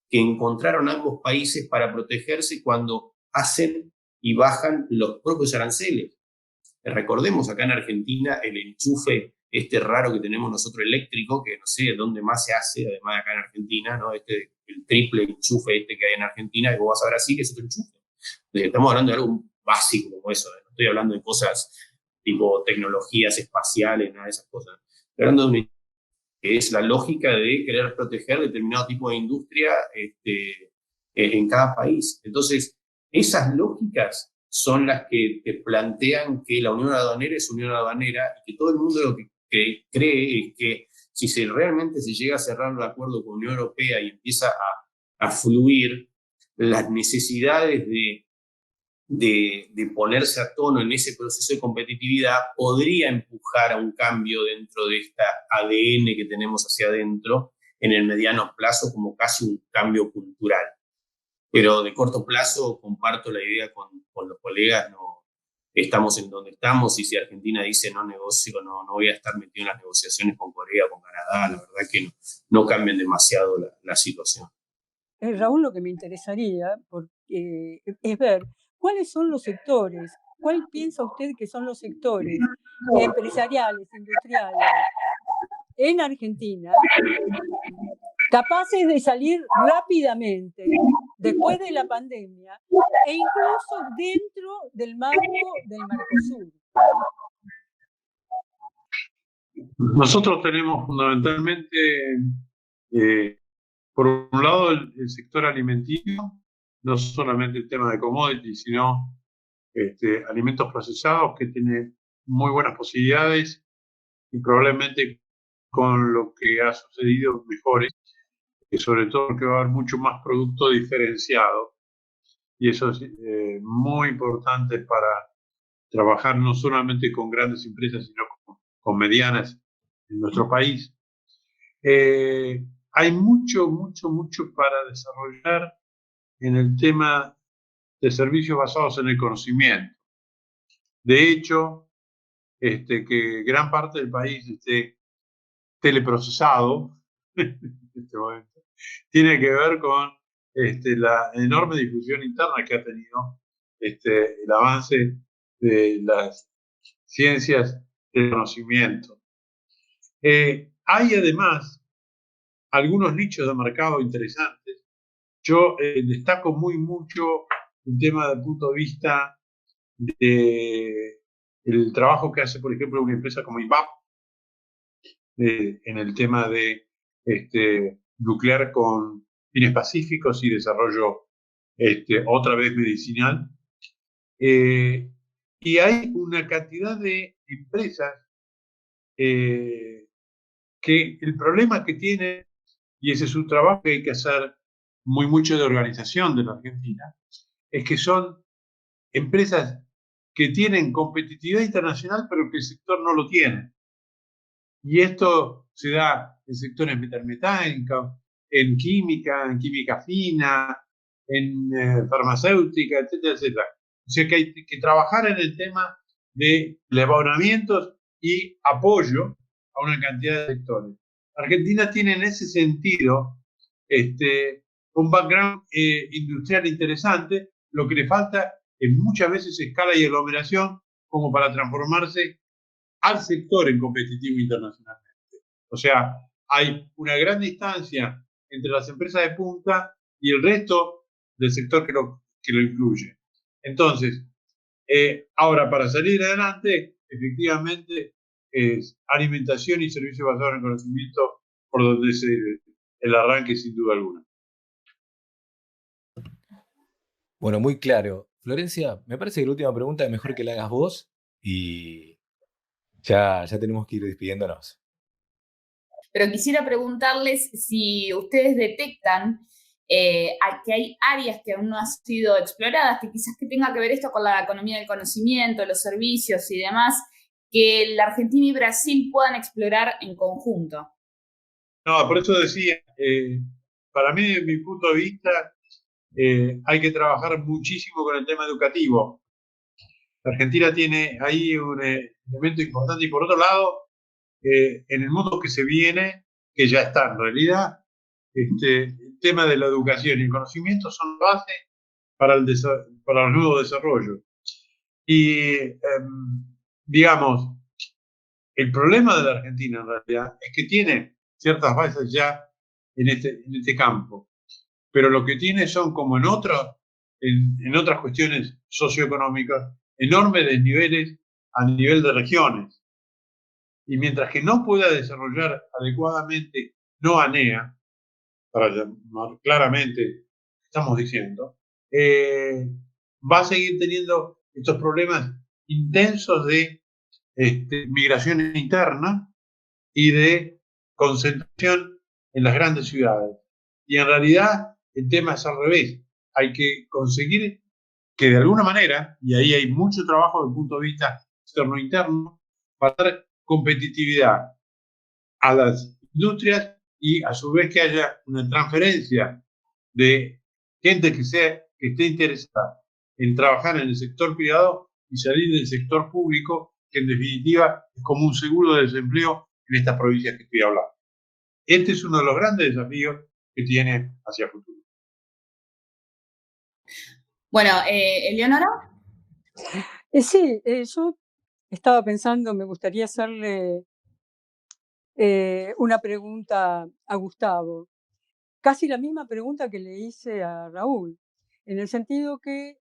que encontraron ambos países para protegerse cuando hacen y bajan los propios aranceles. Recordemos acá en Argentina el enchufe raro que tenemos nosotros eléctrico, que no sé dónde más se hace, además de acá en Argentina, ¿no? El triple enchufe que hay en Argentina, y vos vas a Brasil, es otro enchufe. Entonces, estamos hablando de algo básico como eso, no estoy hablando de cosas tipo tecnologías espaciales, nada de esas cosas. Estoy hablando de un que es la lógica de querer proteger determinado tipo de industria en cada país. Entonces, esas lógicas son las que te plantean que la unión aduanera es unión aduanera y que todo el mundo lo que cree es que si realmente se llega a cerrar el acuerdo con la Unión Europea y empieza a fluir, las necesidades de ponerse a tono en ese proceso de competitividad podría empujar a un cambio dentro de esta ADN que tenemos hacia adentro en el mediano plazo, como casi un cambio cultural. Pero de corto plazo comparto la idea con los colegas, no estamos en donde estamos, y si Argentina dice no negocio, no voy a estar metido en las negociaciones con Corea, con Canadá, la verdad que no cambien demasiado la situación. Raúl, lo que me interesaría es ver cuáles son los sectores, cuál piensa usted que son los sectores empresariales, industriales en Argentina, capaces de salir rápidamente después de la pandemia e incluso dentro del marco del Mercosur. Nosotros tenemos fundamentalmente, por un lado, el sector alimenticio, no solamente el tema de commodities, sino alimentos procesados, que tiene muy buenas posibilidades y probablemente con lo que ha sucedido mejores, que sobre todo porque va a haber mucho más producto diferenciado, y eso es muy importante para trabajar no solamente con grandes empresas, sino con medianas en nuestro país. Hay mucho para desarrollar en el tema de servicios basados en el conocimiento. De hecho, que gran parte del país esté teleprocesado en este momento, tiene que ver con la enorme difusión interna que ha tenido el avance de las ciencias del conocimiento. Hay además algunos nichos de mercado interesantes. Yo destaco mucho el tema desde el punto de vista del trabajo que hace, por ejemplo, una empresa como INVAP en el tema de nuclear con fines pacíficos y desarrollo otra vez medicinal. Y hay una cantidad de empresas que el problema que tienen, y ese es un trabajo que hay que hacer mucho de organización de la Argentina, es que son empresas que tienen competitividad internacional, pero que el sector no lo tiene. Y esto se da en sectores metalmecánicos, en química fina, en farmacéutica, etcétera, etcétera. O sea que hay que trabajar en el tema de levantamientos y apoyo a una cantidad de sectores. Argentina tiene en ese sentido un background industrial interesante. Lo que le falta es muchas veces escala y aglomeración como para transformarse al sector en competitivo internacionalmente. O sea, hay una gran distancia entre las empresas de punta y el resto del sector que lo incluye. Entonces, ahora, para salir adelante, efectivamente, es alimentación y servicios basados en el conocimiento por donde es el arranque, sin duda alguna. Bueno, muy claro. Florencia, me parece que la última pregunta es mejor que la hagas vos y ya tenemos que ir despidiéndonos. Pero quisiera preguntarles si ustedes detectan que hay áreas que aún no han sido exploradas, que quizás que tenga que ver esto con la economía del conocimiento, los servicios y demás, que la Argentina y Brasil puedan explorar en conjunto. No, por eso decía, para mí, desde mi punto de vista, hay que trabajar muchísimo con el tema educativo. La Argentina tiene ahí un elemento importante y por otro lado, en el mundo que se viene, que ya está en realidad, el tema de la educación y el conocimiento son base para el nuevo desarrollo. Y, digamos, el problema de la Argentina en realidad es que tiene ciertas bases ya en este campo, pero lo que tiene son, como en otras cuestiones socioeconómicas, enormes desniveles a nivel de regiones. Y mientras que no pueda desarrollar adecuadamente, no ANEA, para llamar claramente, estamos diciendo, va a seguir teniendo estos problemas intensos de migración interna y de concentración en las grandes ciudades. Y en realidad el tema es al revés. Hay que conseguir que de alguna manera, y ahí hay mucho trabajo desde el punto de vista externo e interno, para dar competitividad a las industrias y a su vez que haya una transferencia de gente que esté interesada en trabajar en el sector privado y salir del sector público, que en definitiva es como un seguro de desempleo en estas provincias que estoy hablando. Este es uno de los grandes desafíos que tiene hacia el futuro. Bueno, Eleonora. Sí, yo estaba pensando, me gustaría hacerle una pregunta a Gustavo, casi la misma pregunta que le hice a Raúl, en el sentido que,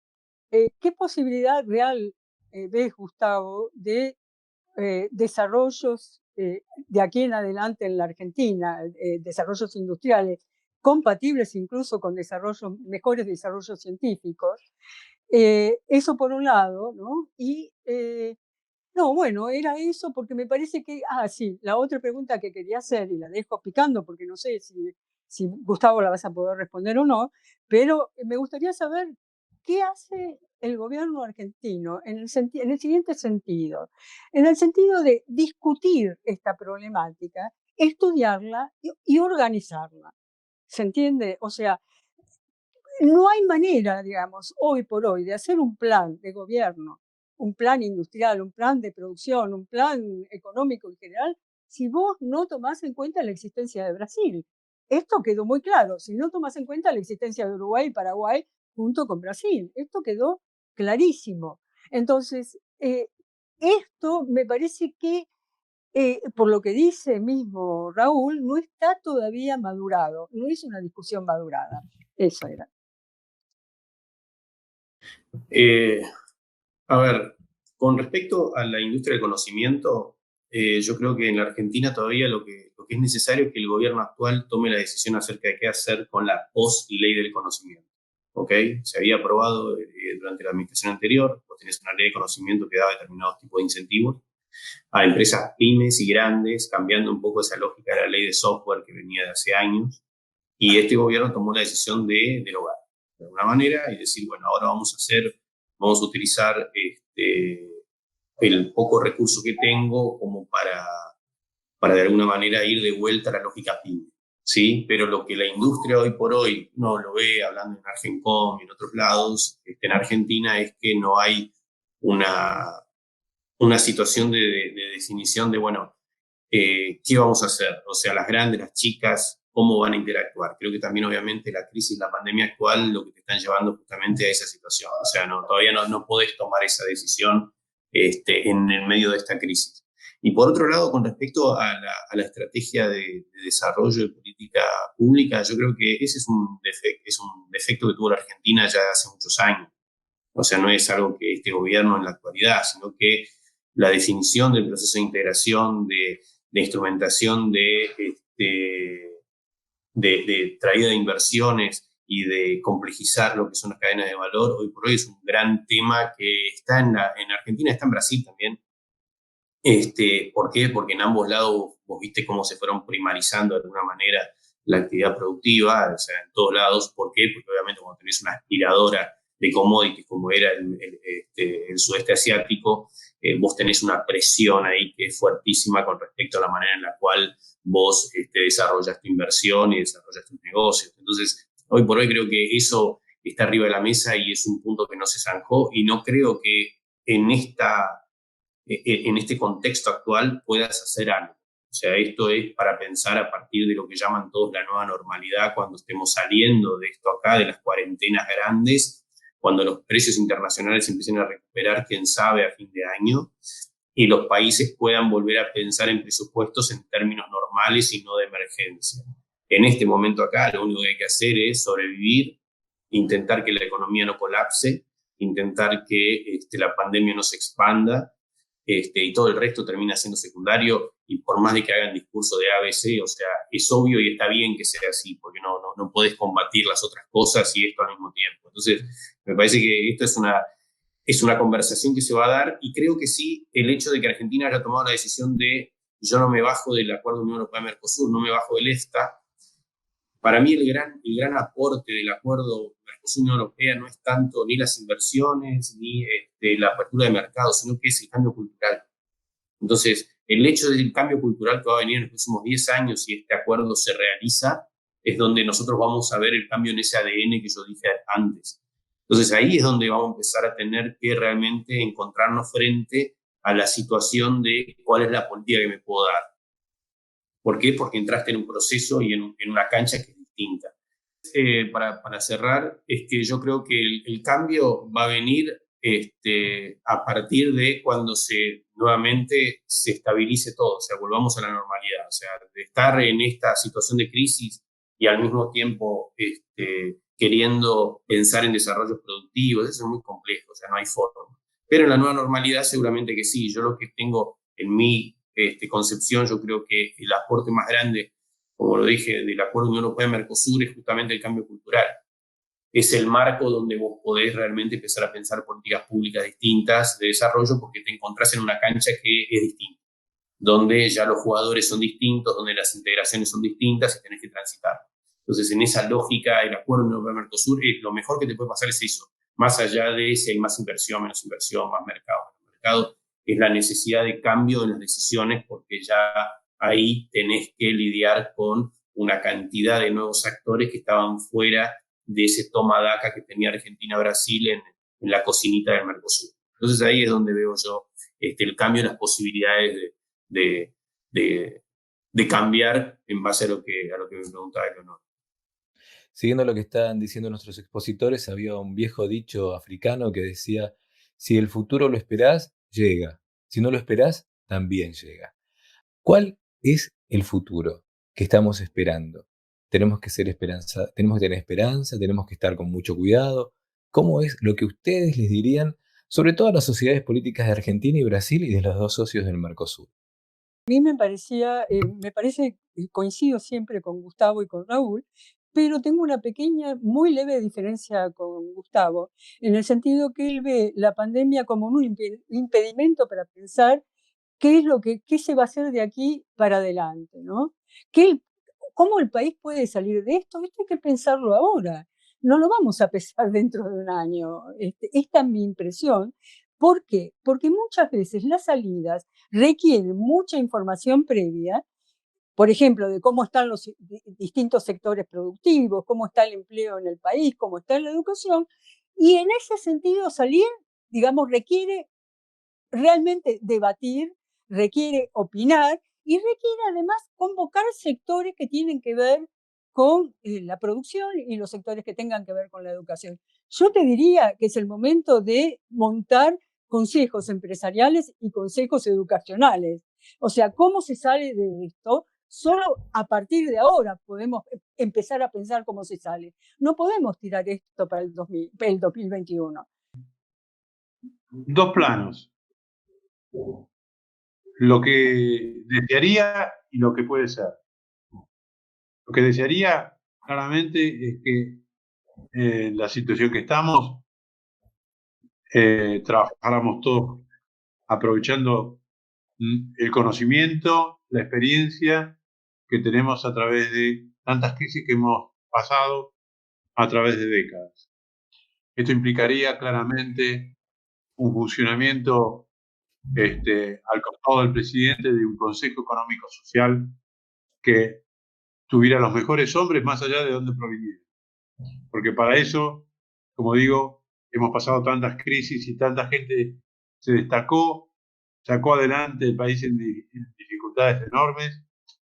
¿qué posibilidad real ves, Gustavo, de desarrollos de aquí en adelante en la Argentina, desarrollos industriales, compatibles incluso con mejores desarrollos científicos? Eso por un lado, ¿no? Y no, bueno, era eso porque me parece que, sí, la otra pregunta que quería hacer, y la dejo picando porque no sé si Gustavo la vas a poder responder o no, pero me gustaría saber qué hace el gobierno argentino en el siguiente sentido, en el sentido de discutir esta problemática, estudiarla y organizarla. ¿Se entiende? O sea, no hay manera, digamos, hoy por hoy, de hacer un plan de gobierno, un plan industrial, un plan de producción, un plan económico en general, si vos no tomás en cuenta la existencia de Brasil. Esto quedó muy claro, si no tomás en cuenta la existencia de Uruguay y Paraguay junto con Brasil. Esto quedó clarísimo. Entonces, esto me parece que, por lo que dice mismo Raúl, no está todavía madurado, no es una discusión madurada. Eso era. A ver, con respecto a la industria del conocimiento, yo creo que en la Argentina todavía lo que es necesario es que el gobierno actual tome la decisión acerca de qué hacer con la post-ley del conocimiento. ¿Ok? Se había aprobado durante la administración anterior, vos tenés una ley de conocimiento que daba determinados tipos de incentivos a empresas pymes y grandes, cambiando un poco esa lógica de la ley de software que venía de hace años, y este gobierno tomó la decisión de derogar de alguna manera y decir, bueno, ahora vamos a utilizar el poco recurso que tengo como para de alguna manera ir de vuelta a la lógica pyme, ¿sí? Pero lo que la industria hoy por hoy no lo ve, hablando en Argencom y en otros lados, en Argentina, es que no hay una situación de definición de, bueno, ¿qué vamos a hacer? O sea, las grandes, las chicas, ¿cómo van a interactuar? Creo que también, obviamente, la crisis, la pandemia actual, lo que te están llevando justamente a esa situación. O sea, todavía no podés tomar esa decisión en el medio de esta crisis. Y por otro lado, con respecto a la estrategia de desarrollo de política pública, yo creo que ese es un defecto que tuvo la Argentina ya hace muchos años. O sea, no es algo que este gobierno en la actualidad, sino que la definición del proceso de integración, de instrumentación de traída de inversiones y de complejizar lo que son las cadenas de valor, hoy por hoy es un gran tema que está en Argentina, está en Brasil también. ¿Por qué? Porque en ambos lados vos viste cómo se fueron primarizando de alguna manera la actividad productiva, o sea, en todos lados. ¿Por qué? Porque obviamente cuando tenés una aspiradora de commodities como era el sudeste asiático, vos tenés una presión ahí que es fuertísima con respecto a la manera en la cual vos desarrollas tu inversión y desarrollas tus negocios. Entonces, hoy por hoy creo que eso está arriba de la mesa y es un punto que no se zanjó, y no creo que en este contexto actual puedas hacer algo. O sea, esto es para pensar a partir de lo que llaman todos la nueva normalidad, cuando estemos saliendo de esto acá, de las cuarentenas grandes, cuando los precios internacionales empiecen a recuperar, quién sabe, a fin de año, y los países puedan volver a pensar en presupuestos en términos normales y no de emergencia. En este momento acá, lo único que hay que hacer es sobrevivir, intentar que la economía no colapse, intentar que la pandemia no se expanda, y todo el resto termina siendo secundario, y por más de que hagan discurso de ABC, o sea, es obvio y está bien que sea así, porque no podés combatir las otras cosas y esto al mismo tiempo. Entonces, me parece que esto es una conversación que se va a dar, y creo que sí, el hecho de que Argentina haya tomado la decisión de yo no me bajo del acuerdo Unión Europea-Mercosur, no me bajo del EFTA. Para mí el gran aporte del acuerdo Mercosur-Unión Europea no es tanto ni las inversiones ni la apertura de mercados, sino que es el cambio cultural. Entonces, el hecho del cambio cultural que va a venir en los próximos 10 años, si este acuerdo se realiza, es donde nosotros vamos a ver el cambio en ese ADN que yo dije antes. Entonces, ahí es donde vamos a empezar a tener que realmente encontrarnos frente a la situación de cuál es la política que me puedo dar. ¿Por qué? Porque entraste en un proceso y en una cancha que es distinta. Para cerrar, es que yo creo que el cambio va a venir a partir de cuando nuevamente se estabilice todo, o sea, volvamos a la normalidad. O sea, de estar en esta situación de crisis y al mismo tiempo queriendo pensar en desarrollos productivos, eso es muy complejo, o sea, no hay forma. Pero en la nueva normalidad seguramente que sí. Yo lo que tengo en mi concepción, yo creo que el aporte más grande, como lo dije, del acuerdo Unión Europea-Mercosur es justamente el cambio cultural. Es el marco donde vos podés realmente empezar a pensar políticas públicas distintas de desarrollo, porque te encontrás en una cancha que es distinta, donde ya los jugadores son distintos, donde las integraciones son distintas y tenés que transitar. Entonces, en esa lógica, el acuerdo Unión Europea-Mercosur, lo mejor que te puede pasar es eso, más allá de si hay más inversión, menos inversión, más mercado, menos mercado, es la necesidad de cambio en las decisiones, porque ya ahí tenés que lidiar con una cantidad de nuevos actores que estaban fuera de ese toma-daca que tenía Argentina-Brasil en la cocinita del Mercosur. Entonces ahí es donde veo yo el cambio en las posibilidades de cambiar en base a lo que me preguntaba Leonor. Siguiendo lo que están diciendo nuestros expositores, había un viejo dicho africano que decía: si el futuro lo esperás, llega. Si no lo esperás, también llega. ¿Cuál es el futuro que estamos esperando? Tenemos que tener esperanza, tenemos que estar con mucho cuidado. ¿Cómo es lo que ustedes les dirían sobre todo a las sociedades políticas de Argentina y Brasil y de los dos socios del Mercosur? A mí me parece, coincido siempre con Gustavo y con Raúl, pero tengo una pequeña, muy leve diferencia con Gustavo, en el sentido que él ve la pandemia como un impedimento para pensar qué se va a hacer de aquí para adelante, ¿no? ¿Cómo el país puede salir de esto? Esto hay que pensarlo ahora. No lo vamos a pensar dentro de un año. Esta es mi impresión. ¿Por qué? Porque muchas veces las salidas requieren mucha información previa, por ejemplo, de cómo están los distintos sectores productivos, cómo está el empleo en el país, cómo está la educación, y en ese sentido salir, digamos, requiere realmente debatir, requiere opinar y requiere además convocar sectores que tienen que ver con la producción y los sectores que tengan que ver con la educación. Yo te diría que es el momento de montar consejos empresariales y consejos educacionales. O sea, ¿cómo se sale de esto? Solo a partir de ahora podemos empezar a pensar cómo se sale. No podemos tirar esto para el 2021. Dos planos. Lo que desearía y lo que puede ser. Lo que desearía claramente es que en la situación que estamos trabajáramos todos aprovechando el conocimiento, la experiencia que tenemos a través de tantas crisis que hemos pasado a través de décadas. Esto implicaría claramente un funcionamiento al costado del presidente de un Consejo Económico Social que tuviera los mejores hombres más allá de dónde provinieran. Porque para eso, como digo, hemos pasado tantas crisis y tanta gente se destacó, sacó adelante el país en dificultades enormes,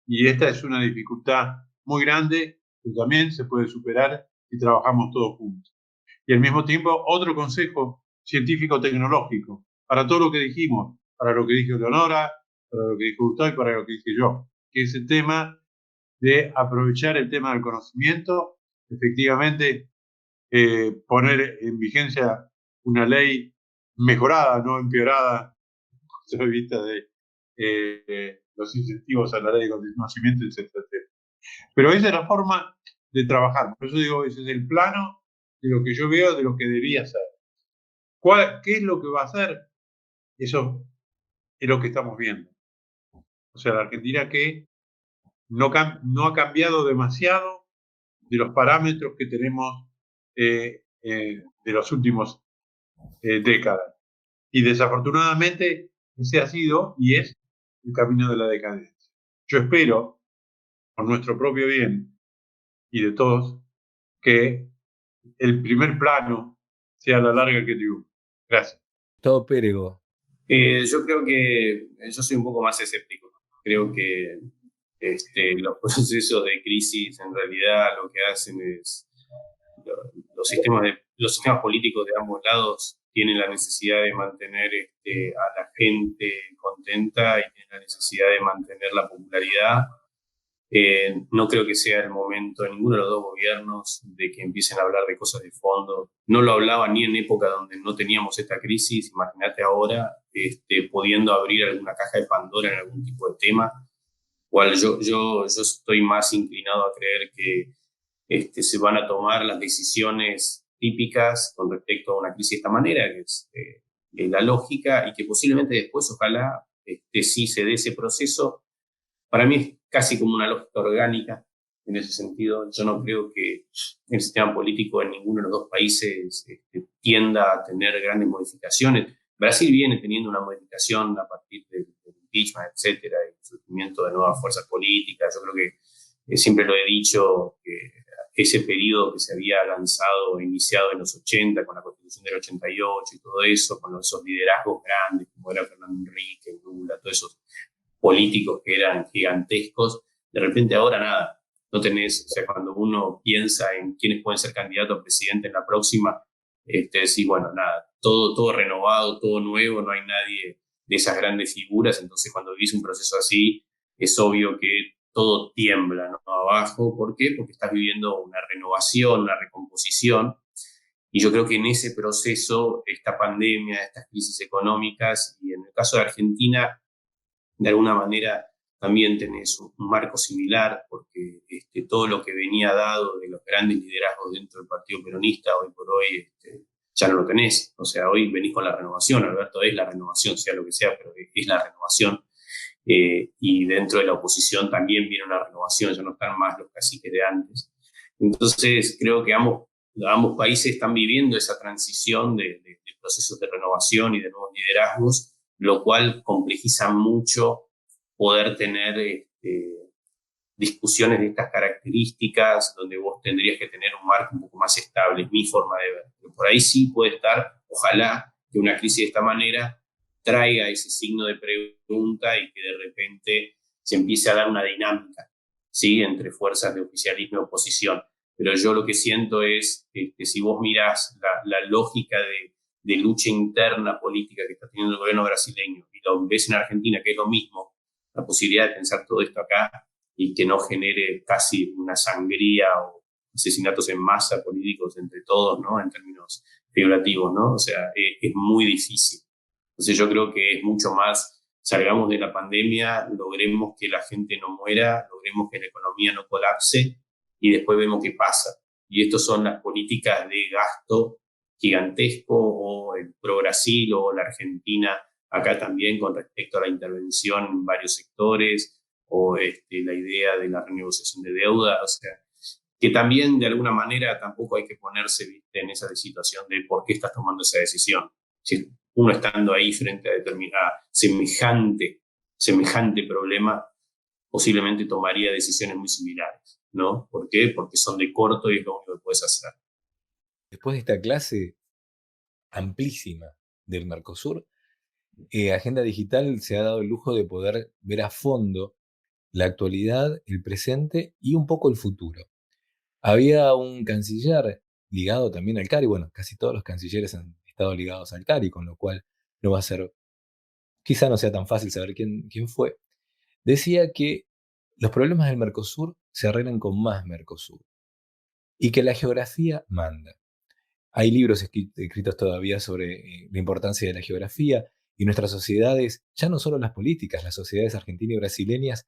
y esta es una dificultad muy grande que también se puede superar si trabajamos todos juntos. Y al mismo tiempo, otro consejo científico-tecnológico para todo lo que dijimos, para lo que dijo Leonora, para lo que dijo Gustavo y para lo que dije yo, que es el tema de aprovechar el tema del conocimiento, efectivamente poner en vigencia una ley mejorada, no empeorada, desde el punto de vista de los incentivos a la ley de conocimiento, etc. Pero esa es la forma de trabajar. Por eso digo, ese es el plano de lo que yo veo, de lo que debería ser. ¿Qué es lo que va a hacer? Eso es lo que estamos viendo. O sea, la Argentina que no ha cambiado demasiado de los parámetros que tenemos de los últimos décadas. Y desafortunadamente ese ha sido y es el camino de la decadencia. Yo espero, por nuestro propio bien y de todos, que el primer plano sea a la larga el que triunfe. Gracias. Todo Pérego. Yo creo que yo soy un poco más escéptico. Creo que los procesos de crisis en realidad lo que hacen es los sistemas políticos de ambos lados tienen la necesidad de mantener a la gente contenta y tienen la necesidad de mantener la popularidad. No creo que sea el momento en ninguno de los dos gobiernos de que empiecen a hablar de cosas de fondo. No lo hablaban ni en época donde no teníamos esta crisis. Imagínate ahora pudiendo abrir alguna caja de Pandora en algún tipo de tema. Cual yo estoy más inclinado a creer que se van a tomar las decisiones típicas con respecto a una crisis de esta manera, que es la lógica, y que posiblemente después, ojalá, sí se dé ese proceso. Para mí es casi como una lógica orgánica en ese sentido. Yo no creo que el sistema político en ninguno de los dos países tienda a tener grandes modificaciones. Brasil viene teniendo una modificación a partir del impeachment, etcétera, y el surgimiento de nuevas fuerzas políticas. Yo creo que siempre lo he dicho, que ese periodo que se había lanzado, iniciado en los 80, con la Constitución del 88 y todo eso, con esos liderazgos grandes, como era Fernando Henrique, Lula, todos esos políticos que eran gigantescos, de repente ahora nada, no tenés, o sea, cuando uno piensa en quiénes pueden ser candidatos a presidente en la próxima, decís, bueno, nada, todo renovado, todo nuevo, no hay nadie de esas grandes figuras. Entonces cuando vivís un proceso así, es obvio que todo tiembla, ¿no? Abajo. ¿Por qué? Porque estás viviendo una renovación, una recomposición, y yo creo que en ese proceso, esta pandemia, estas crisis económicas, y en el caso de Argentina, de alguna manera también tenés un marco similar, porque todo lo que venía dado de los grandes liderazgos dentro del partido peronista, hoy por hoy ya no lo tenés. O sea, hoy venís con la renovación, Alberto, es la renovación, sea lo que sea, pero es la renovación. Y dentro de la oposición también viene una renovación, ya no están más los caciques de antes. Entonces creo que ambos países están viviendo esa transición de procesos de renovación y de nuevos liderazgos, lo cual complejiza mucho poder tener discusiones de estas características, donde vos tendrías que tener un marco un poco más estable, es mi forma de ver. Pero por ahí sí puede estar, ojalá, que una crisis de esta manera traiga ese signo de pregunta y que de repente se empiece a dar una dinámica, ¿sí?, entre fuerzas de oficialismo y oposición. Pero yo lo que siento es que si vos mirás la lógica de lucha interna política que está teniendo el gobierno brasileño y lo ves en Argentina, que es lo mismo, la posibilidad de pensar todo esto acá y que no genere casi una sangría o asesinatos en masa políticos entre todos, ¿no?, en términos figurativos, ¿no? O sea, es muy difícil. Entonces yo creo que es mucho más, salgamos de la pandemia, logremos que la gente no muera, logremos que la economía no colapse y después vemos qué pasa. Y estas son las políticas de gasto gigantesco, o el Pro Brasil o la Argentina acá también con respecto a la intervención en varios sectores, o la idea de la renegociación de deuda, o sea, que también de alguna manera tampoco hay que ponerse, ¿viste?, en esa situación de por qué estás tomando esa decisión. Si uno estando ahí frente a determinada semejante problema, posiblemente tomaría decisiones muy similares, ¿no? ¿Por qué? Porque son de corto y es lo único que puedes hacer. Después de esta clase amplísima del Mercosur, Agenda Digital se ha dado el lujo de poder ver a fondo la actualidad, el presente y un poco el futuro. Había un canciller ligado también al CARI, bueno, casi todos los cancilleres han estado ligados al CARI, con lo cual no va a ser, quizá no sea tan fácil saber quién fue. Decía que los problemas del Mercosur se arreglan con más Mercosur y que la geografía manda. Hay libros escritos todavía sobre la importancia de la geografía y nuestras sociedades, ya no solo las políticas, las sociedades argentinas y brasileñas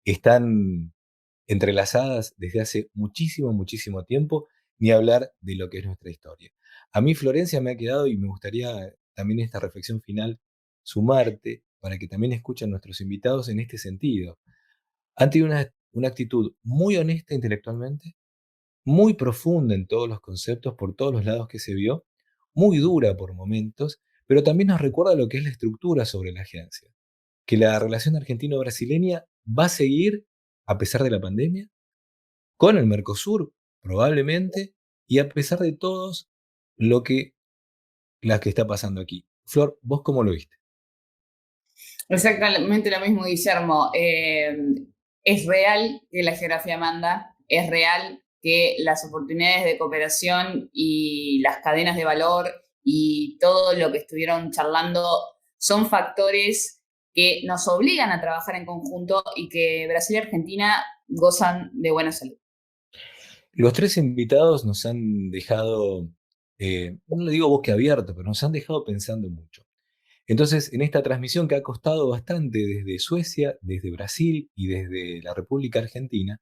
están entrelazadas desde hace muchísimo, muchísimo tiempo, ni hablar de lo que es nuestra historia. A mí, Florencia, me ha quedado, y me gustaría también esta reflexión final sumarte para que también escuchen nuestros invitados en este sentido. Han tenido una actitud muy honesta intelectualmente, muy profunda en todos los conceptos, por todos los lados que se vio, muy dura por momentos, pero también nos recuerda lo que es la estructura sobre la agencia, que la relación argentino-brasileña va a seguir a pesar de la pandemia, con el Mercosur probablemente, y a pesar de todos lo que está pasando aquí. Flor, ¿vos cómo lo viste? Exactamente lo mismo, Guillermo. Es real que la geografía manda, es real que las oportunidades de cooperación y las cadenas de valor y todo lo que estuvieron charlando son factores que nos obligan a trabajar en conjunto y que Brasil y Argentina gozan de buena salud. Los tres invitados nos han dejado, no le digo boquiabierto, pero nos han dejado pensando mucho. Entonces, en esta transmisión que ha costado bastante desde Suecia, desde Brasil y desde la República Argentina,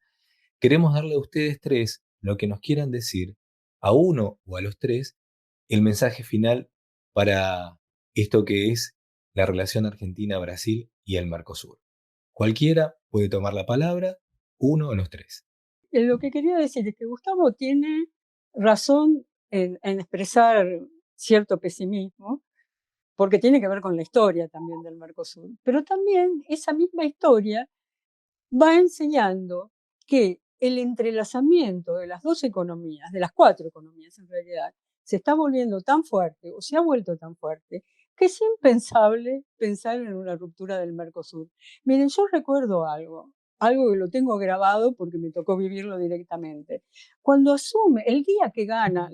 queremos darle a ustedes tres lo que nos quieran decir, a uno o a los tres, el mensaje final para esto que es la relación Argentina-Brasil y el Mercosur. Cualquiera puede tomar la palabra, uno o los tres. Lo que quería decir es que Gustavo tiene razón en expresar cierto pesimismo, porque tiene que ver con la historia también del Mercosur. Pero también esa misma historia va enseñando que el entrelazamiento de las dos economías, de las cuatro economías en realidad, se está volviendo tan fuerte o se ha vuelto tan fuerte que es impensable pensar en una ruptura del Mercosur. Miren, yo recuerdo algo que lo tengo grabado porque me tocó vivirlo directamente. Cuando asume, el día que gana,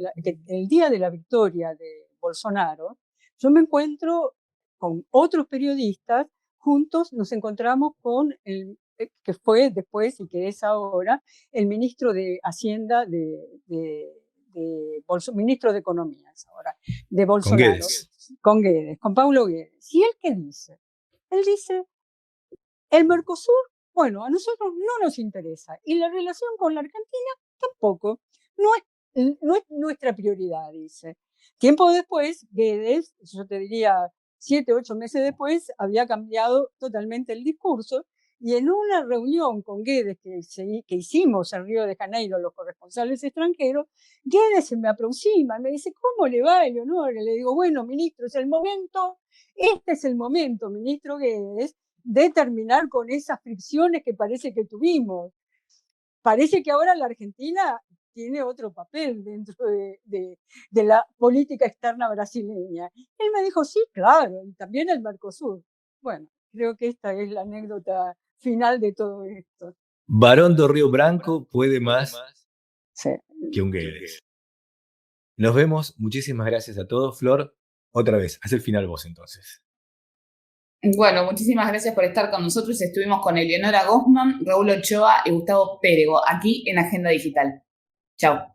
el día de la victoria de Bolsonaro, yo me encuentro con otros periodistas, juntos nos encontramos con el que fue después y que es ahora el ministro de Hacienda ministro de Economía ahora, de Bolsonaro, con Paulo Guedes. ¿Y él qué dice? Él dice, el Mercosur, bueno, a nosotros no nos interesa y la relación con la Argentina tampoco, no es nuestra prioridad, dice. Tiempo después, Guedes, yo te diría 7, 8 meses después, había cambiado totalmente el discurso y en una reunión con Guedes que hicimos en Río de Janeiro, los corresponsales extranjeros, Guedes se me aproxima, me dice, ¿cómo le va, Eleonora? Le digo, bueno, ministro, este es el momento, ministro Guedes, de terminar con esas fricciones que parece que tuvimos. Parece que ahora la Argentina tiene otro papel dentro de la política externa brasileña. Él me dijo, sí, claro, y también el Mercosur. Bueno, creo que esta es la anécdota final de todo esto. Barón do Río Branco puede más que un Guedes. Nos vemos, muchísimas gracias a todos. Flor, otra vez, haz el final vos entonces. Bueno, muchísimas gracias por estar con nosotros. Estuvimos con Eleonora Gozman, Raúl Ochoa y Gustavo Pérego, aquí en Agenda Digital. Chao.